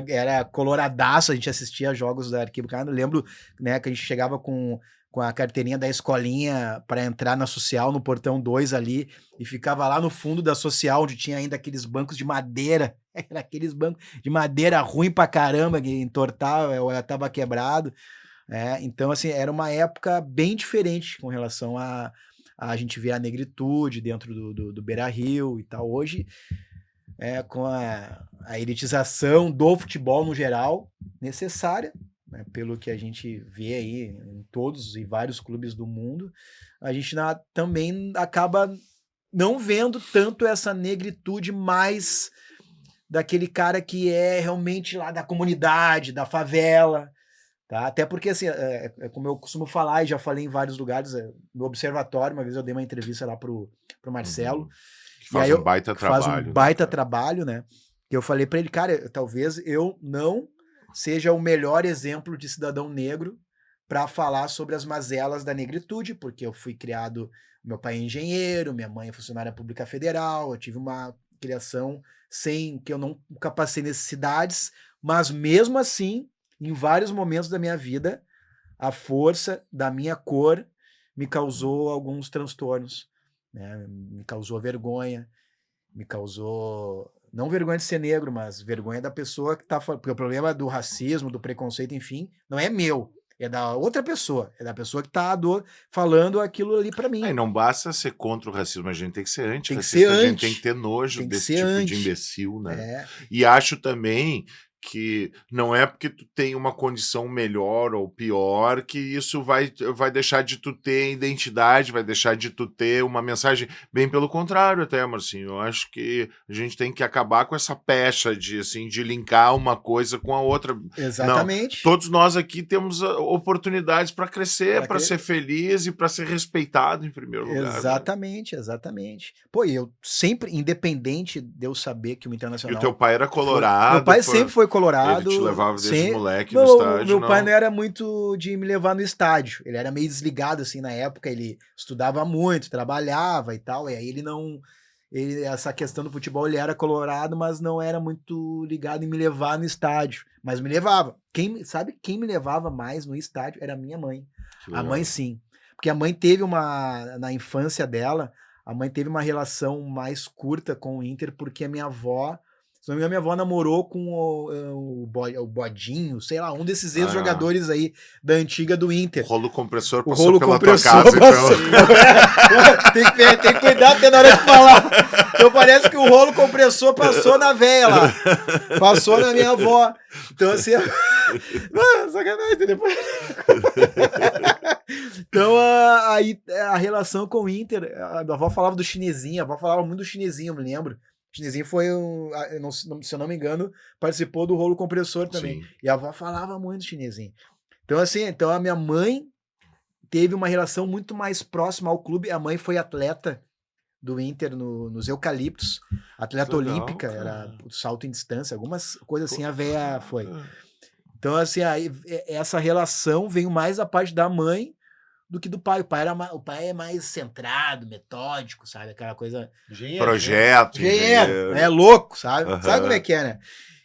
Speaker 2: era coloradaço, a gente assistia jogos da arquibancada. Eu lembro, né, que a gente chegava com a carteirinha da escolinha para entrar na social, no portão 2 ali, e ficava lá no fundo da social, onde tinha ainda aqueles bancos de madeira, era aqueles bancos de madeira ruim pra caramba, que entortava, ou tava quebrado. Então, assim, era uma época bem diferente com relação a gente ver a negritude dentro do Beira-Rio e tal. Hoje, com a elitização do futebol no geral, necessária, né, pelo que a gente vê aí em todos e vários clubes do mundo, a gente também acaba não vendo tanto essa negritude mais daquele cara que é realmente lá da comunidade, da favela, tá? Até porque, assim, como eu costumo falar, e já falei em vários lugares, no Observatório, uma vez eu dei uma entrevista lá pro Marcelo,
Speaker 1: que faz um baita trabalho.
Speaker 2: Faz um baita trabalho, né? Que eu falei pra ele, cara, talvez eu não seja o melhor exemplo de cidadão negro para falar sobre as mazelas da negritude, porque eu fui criado, meu pai é engenheiro, minha mãe é funcionária pública federal, eu tive uma criação sem que eu nunca passei necessidades, mas mesmo assim, em vários momentos da minha vida, a força da minha cor me causou alguns transtornos, né? Me causou vergonha, me causou, não vergonha de ser negro, mas vergonha da pessoa que tá falando, porque o problema do racismo, do preconceito, enfim, não é meu, é da outra pessoa, é da pessoa que tá falando aquilo ali pra mim.
Speaker 1: E não basta ser contra o racismo, a gente tem que ser
Speaker 2: Tem que ser
Speaker 1: antirracista, a gente
Speaker 2: anti.
Speaker 1: tem que ter nojo
Speaker 2: Tem que
Speaker 1: desse
Speaker 2: ser
Speaker 1: tipo
Speaker 2: anti.
Speaker 1: de imbecil, né?
Speaker 2: É,
Speaker 1: E acho também que não é porque tu tem uma condição melhor ou pior que isso vai deixar de tu ter identidade, vai deixar de tu ter uma mensagem. Bem pelo contrário até, Marcinho. Eu acho que a gente tem que acabar com essa pecha de, assim, de linkar uma coisa com a outra.
Speaker 2: exatamente.
Speaker 1: Não, todos nós aqui temos oportunidades para crescer, para ser feliz e para ser respeitado em primeiro lugar. Né?
Speaker 2: Exatamente, exatamente. Pô, e eu sempre, independente de eu saber que o
Speaker 1: E
Speaker 2: Internacional...
Speaker 1: o teu pai era colorado.
Speaker 2: Meu pai sempre foi colorado.
Speaker 1: Ele te levava desde moleque
Speaker 2: no
Speaker 1: no estádio,
Speaker 2: Meu
Speaker 1: não?
Speaker 2: pai não era muito de me levar no estádio. Ele era meio desligado, assim, na época. Ele estudava muito, trabalhava e tal. E aí ele não... essa questão do futebol, ele era colorado, mas não era muito ligado em me levar no estádio. Mas me levava. Sabe quem me levava mais no estádio? Era a minha mãe. A mãe, sim. Porque a mãe teve na infância dela, a mãe teve uma relação mais curta com o Inter, porque a minha avó... Se não me engano, minha avó namorou com o Bodinho, sei lá, um desses ex-jogadores aí da antiga do Inter.
Speaker 1: O rolo compressor
Speaker 2: O
Speaker 1: passou
Speaker 2: rolo
Speaker 1: pela
Speaker 2: compressor
Speaker 1: tua casa,
Speaker 2: passou.
Speaker 1: então.
Speaker 2: tem que cuidar até na hora de falar. Então parece que o rolo compressor passou na véia lá. Passou na minha avó. Então assim... sacanagem, depois... Então aí a relação com o Inter, a avó falava do chinesinho, a avó falava muito do chinesinho, eu me lembro. O chinesinho foi, se eu não me engano, participou do rolo compressor também. Sim. E a avó falava muito do chinesinho. Então, assim, a minha mãe teve uma relação muito mais próxima ao clube. A mãe foi atleta do Inter nos Eucaliptos, atleta legal, olímpica, cara. Era salto em distância, algumas coisas assim, a véia foi. Então, assim, aí, essa relação veio mais da parte da mãe do que do pai. O pai é mais centrado, metódico, sabe? Aquela coisa...
Speaker 1: Projeto.
Speaker 2: Engenheiro, é louco, sabe? Uhum. Sabe como é que é, né?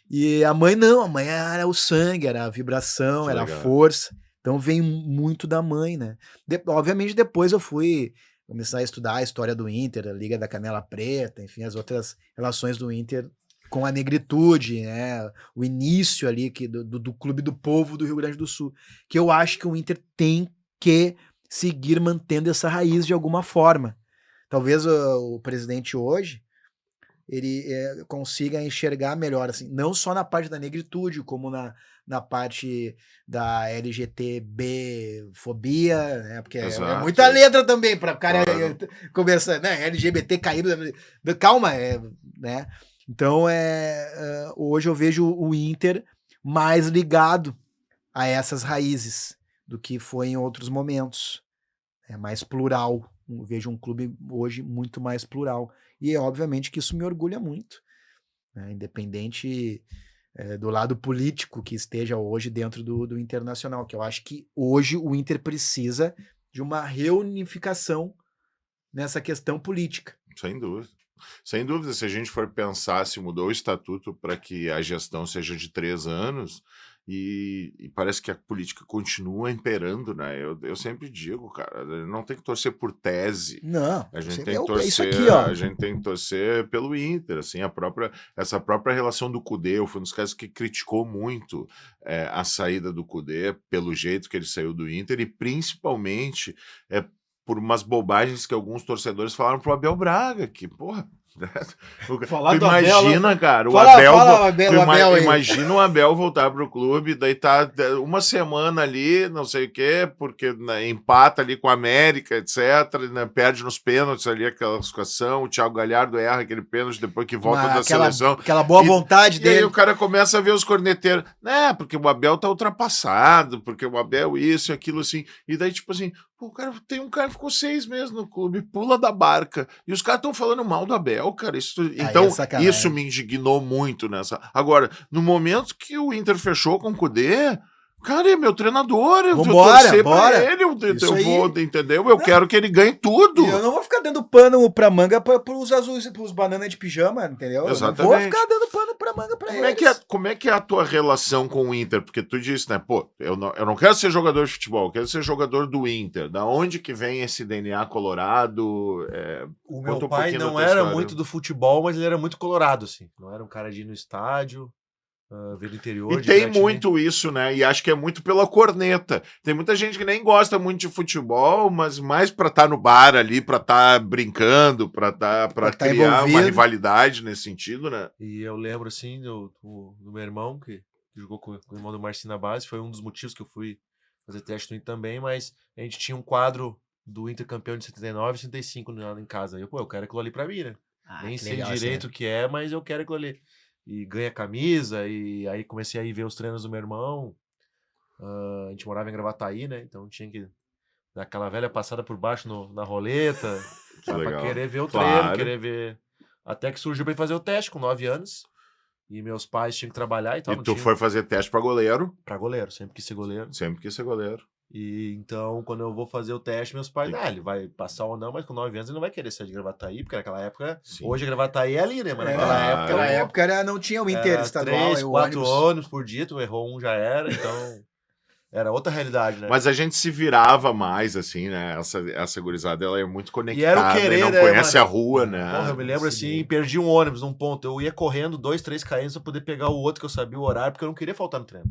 Speaker 2: E a mãe não, a mãe era o sangue, era a vibração, era a força. Então vem muito da mãe, né? Obviamente depois eu fui começar a estudar a história do Inter, a Liga da Canela Preta, enfim, as outras relações do Inter com a negritude, né? O início ali do Clube do Povo do Rio Grande do Sul, que eu acho que o Inter tem que seguir mantendo essa raiz de alguma forma. Talvez o presidente hoje ele consiga enxergar melhor, assim, não só na parte da negritude, como na parte da LGTB-fobia, né? Porque é muita letra também para o cara começar, né? LGBT caído, calma, né? Então hoje eu vejo o Inter mais ligado a essas raízes do que foi em outros momentos. É mais plural. Eu vejo um clube hoje muito mais plural. E obviamente que isso me orgulha muito. Né? Independente do lado político que esteja hoje dentro do Internacional. Que eu acho que hoje o Inter precisa de uma reunificação nessa questão política.
Speaker 1: Sem dúvida. Sem dúvida, se a gente for pensar, se mudou o estatuto para que a gestão seja de 3 anos, e parece que a política continua imperando, né? Eu sempre digo, cara, não tem que torcer por tese.
Speaker 2: Não,
Speaker 1: A gente
Speaker 2: você
Speaker 1: tem
Speaker 2: é
Speaker 1: que
Speaker 2: é isso
Speaker 1: torcer,
Speaker 2: aqui, ó.
Speaker 1: a gente tem que torcer pelo Inter, assim, essa própria relação do Cudê, eu fui um dos caras que criticou muito a saída do Cudê, pelo jeito que ele saiu do Inter, e principalmente por umas bobagens que alguns torcedores falaram pro Abel Braga, que, porra,
Speaker 2: Falar
Speaker 1: tu
Speaker 2: do Abel,
Speaker 1: imagina, cara, o
Speaker 2: fala
Speaker 1: Abel,
Speaker 2: o Abel, o Abel aí.
Speaker 1: imagina o Abel voltar pro clube, daí tá uma semana ali, não sei o quê, porque né, empata ali com a América, etc, né, perde nos pênaltis ali aquela classificação, o Thiago Galhardo erra aquele pênalti depois que volta da seleção.
Speaker 2: Aquela boa vontade
Speaker 1: E aí
Speaker 2: dele.
Speaker 1: o cara começa a ver os corneteiros, né, porque o Abel tá ultrapassado, porque o Abel isso e aquilo assim, e daí tipo assim, pô, cara, tem um cara que ficou 6 meses no clube, pula da barca, e os caras estão falando mal do Abel, cara, então
Speaker 2: é sacanagem.
Speaker 1: isso me indignou muito nessa. Agora, no momento que o Inter fechou com o Cudê, cara, é meu treinador, eu vou torcer pra ele, eu vou, entendeu? Eu quero que ele ganhe tudo.
Speaker 2: E eu não vou ficar dando pano pra manga pros azuis, pros bananas de pijama, entendeu?
Speaker 1: Exatamente.
Speaker 2: Eu não vou ficar dando pano pra manga pra eles.
Speaker 1: Como é que é a tua relação com o Inter? Porque tu disse, né, pô, eu não quero ser jogador de futebol, eu quero ser jogador do Inter. Da onde que vem esse DNA colorado?
Speaker 3: O
Speaker 1: Conta
Speaker 3: meu
Speaker 1: um
Speaker 3: pai
Speaker 1: pouquinho da
Speaker 3: não
Speaker 1: tua
Speaker 3: era
Speaker 1: história.
Speaker 3: muito do futebol, mas ele era muito colorado, assim. Não era um cara de ir no estádio, ver do interior.
Speaker 1: E
Speaker 3: de
Speaker 1: tem
Speaker 3: Piratini.
Speaker 1: muito isso, né? E acho que é muito pela corneta. Tem muita gente que nem gosta muito de futebol, mas mais pra estar no bar ali, pra estar brincando, pra criar uma
Speaker 2: envolvido.
Speaker 1: rivalidade nesse sentido, né?
Speaker 3: E eu lembro, assim, do meu irmão, que jogou com o irmão do Marcinho na base. Foi um dos motivos que eu fui fazer teste no Inter também, mas a gente tinha um quadro do Inter campeão de 79 e 75 em casa. E eu quero aquilo ali pra mim, né? Nem sei
Speaker 2: legal,
Speaker 3: direito o que é, mas eu quero aquilo ali. E ganha camisa, e aí comecei a ir ver os treinos do meu irmão. A gente morava em Gravataí, né? Então tinha que dar aquela velha passada por baixo na roleta,
Speaker 1: Que
Speaker 3: pra
Speaker 1: legal.
Speaker 3: querer ver o
Speaker 1: Claro.
Speaker 3: treino, querer ver. Até que surgiu pra ir fazer o teste com 9 anos. E meus pais tinham que trabalhar e tal.
Speaker 1: E
Speaker 3: não
Speaker 1: tu
Speaker 3: tinha-
Speaker 1: foi fazer teste pra goleiro,
Speaker 3: Pra goleiro, sempre quis ser goleiro.
Speaker 1: sempre quis ser goleiro.
Speaker 3: E então, quando eu vou fazer o teste, meus pais, ele vai passar ou não, mas com 9 anos ele não vai querer ser de Gravataí, porque naquela época,
Speaker 1: Sim.
Speaker 3: hoje a Gravataí é ali, né? Mas naquela
Speaker 1: claro.
Speaker 3: época.
Speaker 2: Naquela época não tinha o Inter
Speaker 3: era
Speaker 2: estadual,
Speaker 3: 3,
Speaker 2: aí o
Speaker 3: 4
Speaker 2: ônibus.
Speaker 3: ônibus por dia, tu errou um já era, então era outra realidade, né?
Speaker 1: Mas a gente se virava mais, assim, né? Essa gurizada, ela é muito conectada
Speaker 3: E era o querer,
Speaker 1: não
Speaker 3: né,
Speaker 1: conhece
Speaker 3: mano?
Speaker 1: a rua, né?
Speaker 3: Porra, eu me lembro assim, perdi um ônibus num ponto. Eu ia correndo 2, 3 km pra poder pegar o outro que eu sabia o horário, porque eu não queria faltar no treino.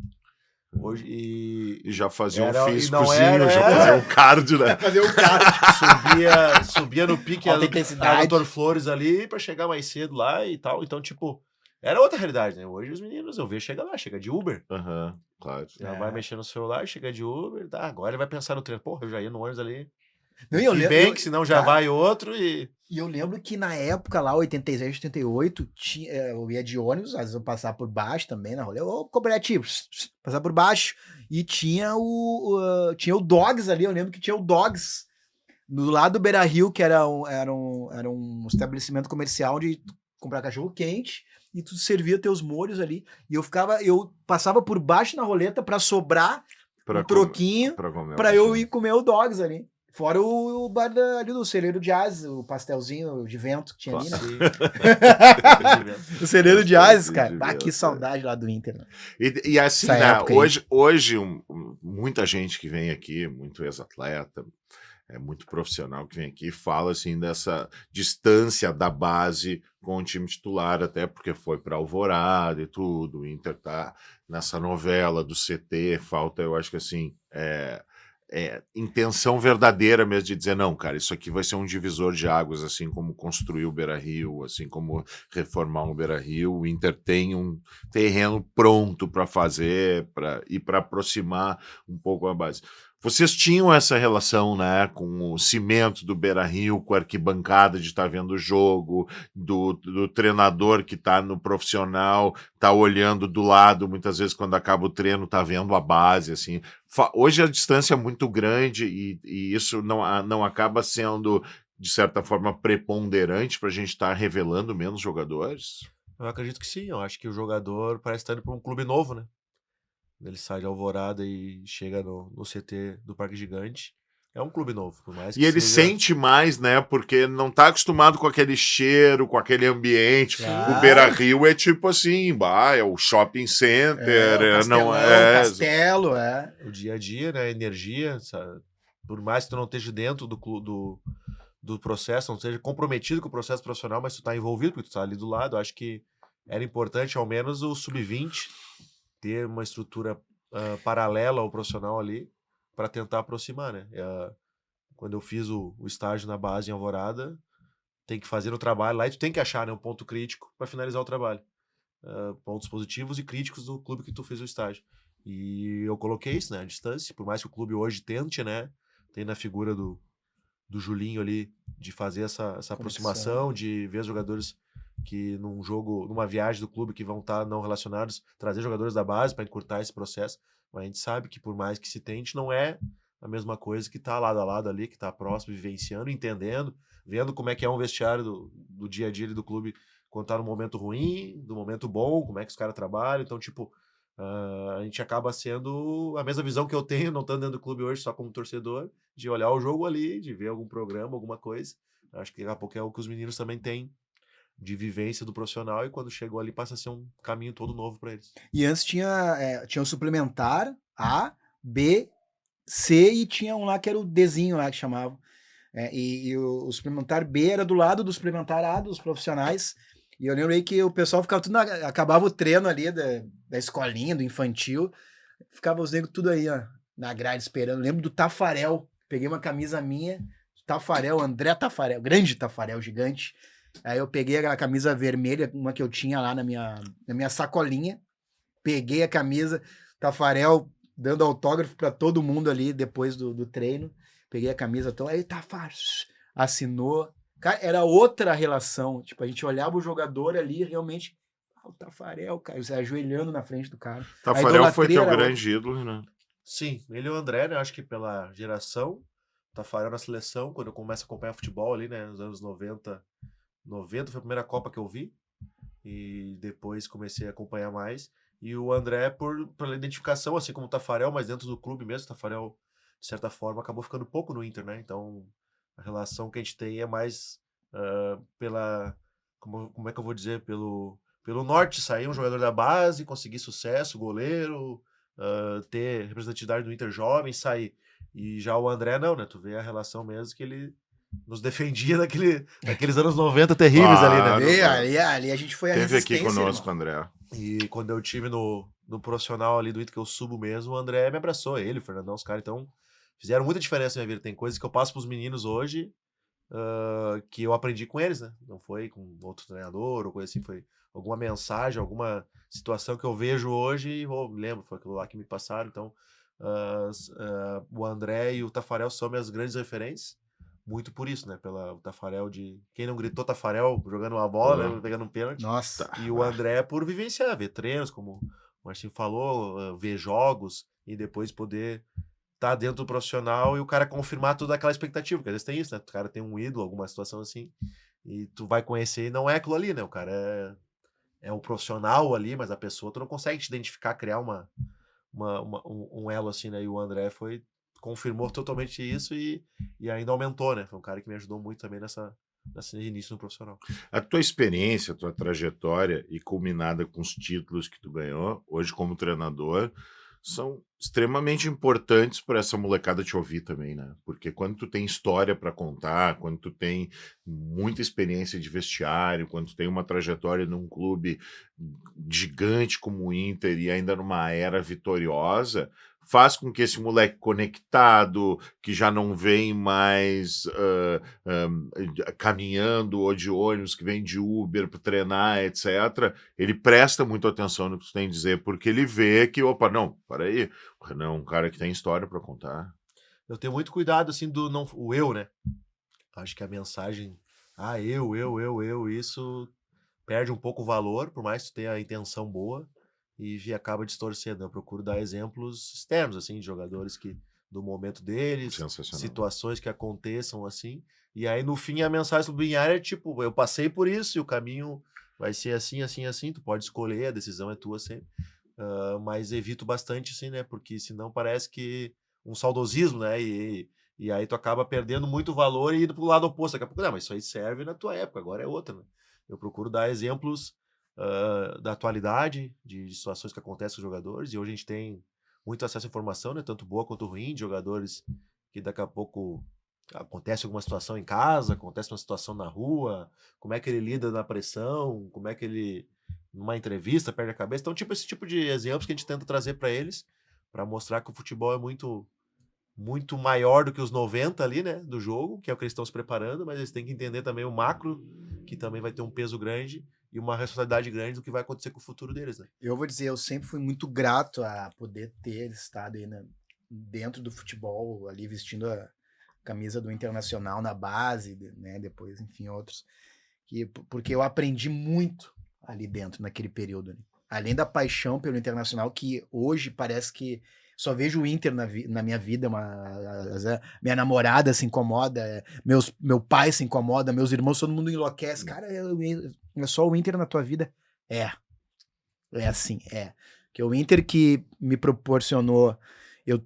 Speaker 3: Hoje,
Speaker 1: E já fazia
Speaker 3: Era-
Speaker 1: um
Speaker 3: e não
Speaker 1: físicozinho,
Speaker 3: era-
Speaker 1: já fazia um cardio, né?
Speaker 2: Fazer o cara.
Speaker 3: subia no pique
Speaker 2: Alta
Speaker 3: a
Speaker 2: intensidade.
Speaker 3: Doutor Flores ali pra chegar mais cedo lá e tal. Então, tipo, era outra realidade, né? Hoje os meninos, eu vejo, chega de Uber.
Speaker 1: Aham, claro.
Speaker 3: Já vai mexer no celular, chega de Uber, tá, agora ele vai pensar no treino. Porra, eu já ia no ônibus ali.
Speaker 2: Não, e eu
Speaker 3: E
Speaker 2: lembro-
Speaker 3: bem
Speaker 2: eu-
Speaker 3: que senão já
Speaker 2: cara,
Speaker 3: vai outro e...
Speaker 2: E eu lembro que na época lá, 86, 88, eu ia de ônibus, às vezes eu passava por baixo também na rolê, ô cooperativo, passar por baixo, e tinha o Dogs ali, eu lembro que tinha o Dogs do lado do Beira-Rio, que era um estabelecimento comercial onde comprar cachorro quente, e tu servia teus molhos ali, e eu passava por baixo na roleta pra sobrar um troquinho
Speaker 1: Pra comer.
Speaker 2: pra eu ir comer o Dogs ali. Fora o bar ali do Celeiro Jazz, o pastelzinho de vento que tinha ali, né? O Celeiro Jazz, cara.
Speaker 1: de
Speaker 2: Ah,
Speaker 1: vento,
Speaker 2: que saudade lá do Inter, né?
Speaker 1: E assim,
Speaker 2: Essa
Speaker 1: né,
Speaker 2: época aí.
Speaker 1: hoje muita gente que vem aqui, muito ex-atleta, muito profissional que vem aqui, fala assim dessa distância da base com o time titular, até porque foi para Alvorada e tudo, o Inter tá nessa novela do CT, falta, eu acho que assim, intenção verdadeira mesmo de dizer, não, cara, isso aqui vai ser um divisor de águas, assim como construir o Beira-Rio, assim como reformar um Beira-Rio, o Inter tem um terreno pronto para fazer e para aproximar um pouco a base. Vocês tinham essa relação, né, com o cimento do Beira-Rio, com a arquibancada de estar vendo o jogo, do treinador que está no profissional, está olhando do lado, muitas vezes quando acaba o treino, está vendo a base, assim. Hoje a distância é muito grande e isso não acaba sendo, de certa forma, preponderante para a gente estar revelando menos jogadores?
Speaker 3: Eu acredito que sim, eu acho que o jogador parece estar indo para um clube novo, né? Ele sai de Alvorada e chega no CT do Parque Gigante. É um clube novo, por mais
Speaker 1: E
Speaker 3: que
Speaker 1: ele
Speaker 3: seja...
Speaker 1: sente mais, né? Porque não tá acostumado com aquele cheiro, com aquele ambiente.
Speaker 2: Claro.
Speaker 1: O Beira-Rio é tipo assim, é o shopping center,
Speaker 2: o
Speaker 1: não
Speaker 2: Castelão,
Speaker 1: é.
Speaker 2: Castelo,
Speaker 3: O dia a dia, né? A energia, sabe? Por mais que tu não esteja dentro do processo, não seja comprometido com o processo profissional, mas tu tá envolvido, porque tu tá ali do lado. Acho que era importante, ao menos, o sub-20 ter uma estrutura paralela ao profissional ali para tentar aproximar, né? Quando eu fiz o estágio na base em Alvorada, tem que fazer o trabalho lá e tu tem que achar, né, um ponto crítico para finalizar o trabalho. Pontos positivos e críticos do clube que tu fez o estágio. E eu coloquei isso, né, à distância, por mais que o clube hoje tente, né, tem na figura do Julinho ali, de fazer essa aproximação, de ver os jogadores que num jogo, numa viagem do clube que vão estar não relacionados, trazer jogadores da base para encurtar esse processo. Mas a gente sabe que por mais que se tente, não é a mesma coisa que tá lado a lado ali, que tá próximo, vivenciando, entendendo, vendo como é que é um vestiário do dia a dia ali do clube quando tá no momento ruim, do momento bom, como é que os caras trabalham. Então, tipo, a gente acaba sendo a mesma visão que eu tenho, não estando dentro do clube hoje, só como torcedor, de olhar o jogo ali, de ver algum programa, alguma coisa. Acho que daqui a pouco é o que os meninos também têm de vivência do profissional e quando chegou ali passa a ser um caminho todo novo para eles.
Speaker 2: E antes tinha o suplementar A, B, C e tinha um lá que era o Dzinho lá que chamava. E o suplementar B era do lado do suplementar A, dos profissionais. E eu lembro aí que o pessoal ficava tudo acabava o treino ali da escolinha, do infantil. Ficava os negros tudo aí, ó, na grade esperando. Eu lembro do Tafarel. Peguei uma camisa minha, Tafarel, André Tafarel, grande Tafarel, gigante. Aí eu peguei a camisa vermelha, uma que eu tinha lá na minha sacolinha. Peguei a camisa, Tafarel dando autógrafo para todo mundo ali depois do treino. Peguei a camisa, então aí Tafarel assinou. Cara, era outra relação. Tipo, a gente olhava o jogador ali realmente. O Tafarel, cara, você ajoelhando na frente do cara.
Speaker 1: Tafarel foi teu
Speaker 2: era
Speaker 1: grande ídolo, né?
Speaker 3: Sim, ele e o André, né? Acho que pela geração, Tafarel na seleção, quando eu começo a acompanhar futebol ali, né? Nos anos 90 foi a primeira Copa que eu vi. E depois comecei a acompanhar mais. E o André pela identificação, assim como o Tafarel, mas dentro do clube mesmo. O Tafarel, de certa forma, acabou ficando pouco no Inter, né? Então, a relação que a gente tem é mais pela... Como é que eu vou dizer? Pelo norte, sair um jogador da base, conseguir sucesso, goleiro, ter representatividade do Inter jovem, sair. E já o André não, né? Tu vê a relação mesmo que ele nos defendia daqueles anos 90 terríveis ali, né?
Speaker 1: Claro.
Speaker 2: Ali a gente foi a
Speaker 1: Teve aqui
Speaker 2: resistência,
Speaker 1: conosco,
Speaker 2: irmão.
Speaker 1: André.
Speaker 3: E quando eu tive no profissional ali do Inter, que eu subo mesmo, o André me abraçou, ele, o Fernandão, os caras, então fizeram muita diferença na minha vida. Tem coisas que eu passo pros meninos hoje que eu aprendi com eles, né? Não foi com outro treinador ou coisa assim, foi alguma mensagem, alguma situação que eu vejo hoje e me lembro, foi aquilo lá que me passaram. Então, o André e o Tafarel são minhas grandes referências. Muito por isso, né? O Tafarel de... Quem não gritou Tafarel jogando uma bola, né? Pegando um pênalti.
Speaker 2: Nossa.
Speaker 3: E o André por vivenciar, ver treinos, como o Marcinho falou, ver jogos e depois poder estar dentro do profissional e o cara confirmar toda aquela expectativa. Porque às vezes tem isso, né? O cara tem um ídolo, alguma situação assim, e tu vai conhecer e não é aquilo ali, né? O cara é um profissional ali, mas a pessoa tu não consegue te identificar, criar um elo assim, né? E o André confirmou totalmente isso e ainda aumentou, né? Foi um cara que me ajudou muito também nesse início no profissional.
Speaker 1: A tua experiência, a tua trajetória e culminada com os títulos que tu ganhou, hoje como treinador, são extremamente importantes para essa molecada te ouvir também, né? Porque quando tu tem história para contar, quando tu tem muita experiência de vestiário, quando tu tem uma trajetória num clube gigante como o Inter e ainda numa era vitoriosa, faz com que esse moleque conectado, que já não vem mais caminhando ou de ônibus, que vem de Uber para treinar, etc., ele presta muito atenção no que tu tem a dizer, porque ele vê que, opa, não, peraí, o Renan é um cara que tem história para contar.
Speaker 3: Eu tenho muito cuidado, assim, o eu, né? Acho que a mensagem, isso perde um pouco o valor, por mais que tu tenha a intenção boa, e acaba distorcendo. Eu procuro dar exemplos externos, assim, de jogadores que, do momento deles, situações que aconteçam, assim, e aí no fim a mensagem subliminar é tipo, eu passei por isso e o caminho vai ser assim, assim, assim, tu pode escolher, a decisão é tua sempre, mas evito bastante, assim, né, porque senão parece que um saudosismo, né, e E aí tu acaba perdendo muito valor e indo pro lado oposto. Daqui a pouco, não, mas isso aí serve na tua época, agora é outra, né? Eu procuro dar exemplos da atualidade, de situações que acontecem com os jogadores, e hoje a gente tem muito acesso à informação, né? Tanto boa quanto ruim, de jogadores que daqui a pouco acontece alguma situação em casa, acontece uma situação na rua, como é que ele lida na pressão, como é que ele, numa entrevista, perde a cabeça. Então, tipo, esse tipo de exemplos que a gente tenta trazer para eles, para mostrar que o futebol é muito maior do que os 90 ali, né, do jogo, que é o que eles estão se preparando, mas eles têm que entender também o macro, que também vai ter um peso grande e uma responsabilidade grande do que vai acontecer com o futuro deles, né?
Speaker 2: Eu vou dizer, eu sempre fui muito grato a poder ter estado aí dentro do futebol, ali vestindo a camisa do Internacional na base, né, depois, enfim, outros. Porque eu aprendi muito ali dentro, naquele período. Né? Além da paixão pelo Internacional, que hoje parece que só vejo o Inter na minha vida, minha namorada se incomoda, meu pai se incomoda, meus irmãos, todo mundo enlouquece. Cara, é só o Inter na tua vida? É assim, é. Que o Inter que me proporcionou eu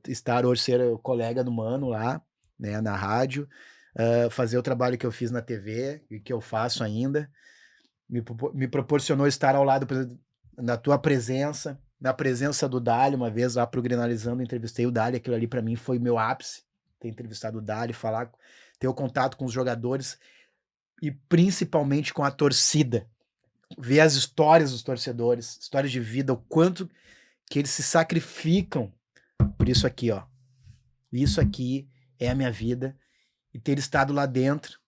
Speaker 2: estar hoje, ser colega do Mano lá, né, na rádio, fazer o trabalho que eu fiz na TV e que eu faço ainda, me proporcionou estar ao lado da tua presença, na presença do Dali, uma vez lá pro Grenalizando, entrevistei o Dali, aquilo ali para mim foi meu ápice, ter entrevistado o Dali, ter o contato com os jogadores e principalmente com a torcida, ver as histórias dos torcedores, histórias de vida, o quanto que eles se sacrificam por isso aqui, ó. Isso aqui é a minha vida. E ter estado lá dentro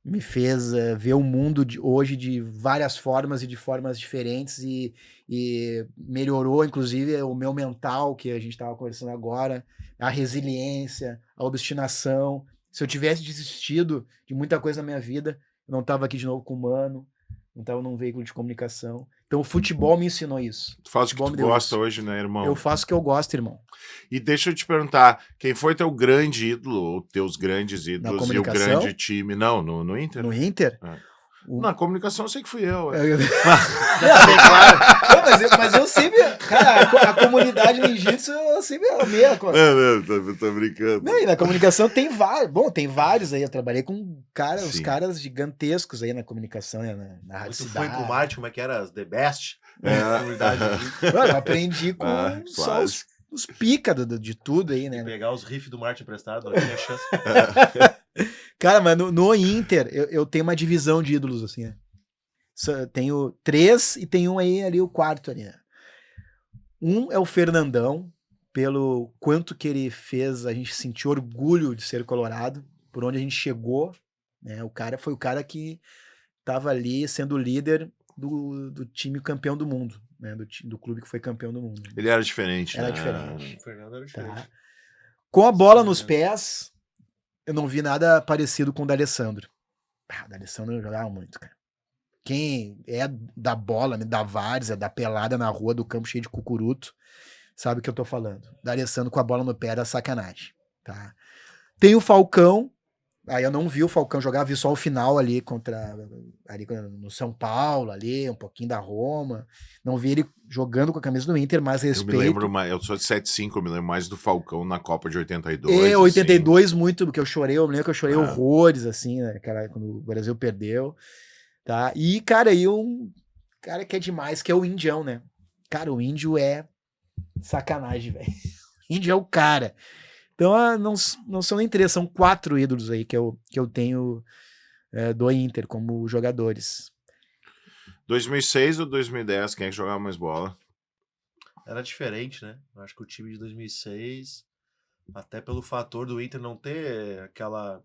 Speaker 2: me fez ver o mundo hoje de várias formas e de formas diferentes e melhorou, inclusive, o meu mental, que a gente estava conversando agora, a resiliência, a obstinação. Se eu tivesse desistido de muita coisa na minha vida, eu não estava aqui de novo com o Mano, não estava num veículo de comunicação. Então o futebol me ensinou isso.
Speaker 1: Tu faz o que tu gosta hoje, né, irmão?
Speaker 2: Eu faço o que eu gosto, irmão.
Speaker 1: E deixa eu te perguntar, quem foi teu grande ídolo, ou teus grandes ídolos e o grande time? Não, no Inter?
Speaker 2: No Inter?
Speaker 1: Na comunicação eu sei que fui eu.
Speaker 2: Mas eu sempre... Cara, a comunidade ninjitsu eu sempre amei.
Speaker 1: Não, tô brincando.
Speaker 2: Não, e na comunicação tem vários. Bom, tem vários aí. Eu trabalhei com os caras gigantescos aí na comunicação, né, na Rádio Cidade.
Speaker 3: Tu foi pro marketing, como é que era? As The Best?
Speaker 2: Eu aprendi com só os pica de tudo aí, né?
Speaker 3: Pegar os riffs do marketing emprestado, tinha chance.
Speaker 2: Cara, mas no Inter, eu tenho uma divisão de ídolos, assim, né? Tenho 3 e tem um aí, ali, o quarto ali, né? Um é o Fernandão, pelo quanto que ele fez a gente sentir orgulho de ser colorado, por onde a gente chegou, né? O cara foi o cara que tava ali sendo o líder do time campeão do mundo, né? Do clube que foi campeão do mundo.
Speaker 1: Ele era diferente,
Speaker 2: Era
Speaker 1: né?
Speaker 2: diferente.
Speaker 3: O Fernando era diferente.
Speaker 2: Tá. Com a bola nos pés, eu não vi nada parecido com o D'Alessandro. O D'Alessandro jogava muito, cara. Quem é da bola, da várzea, da pelada na rua, do campo cheio de cucuruto, sabe o que eu tô falando. D'Alessandro com a bola no pé era sacanagem, tá? Tem o Falcão, aí eu não vi o Falcão jogar, vi só o final ali no São Paulo, ali, um pouquinho da Roma. Não vi ele jogando com a camisa do Inter, mas respeito.
Speaker 1: Eu me lembro, eu sou de 75, eu me lembro mais do Falcão na Copa de 82.
Speaker 2: 82
Speaker 1: assim.
Speaker 2: Muito, porque eu lembro que eu chorei horrores, assim, né, quando o Brasil perdeu, tá? E, cara, um cara que é demais, que é o Indião, né? Cara, o Índio é sacanagem, velho. O Índio é o cara. Então, não são nem 3, são 4 ídolos aí que eu tenho do Inter como jogadores.
Speaker 1: 2006 ou 2010, quem é que jogava mais bola?
Speaker 3: Era diferente, né? Eu acho que o time de 2006, até pelo fator do Inter não ter aquela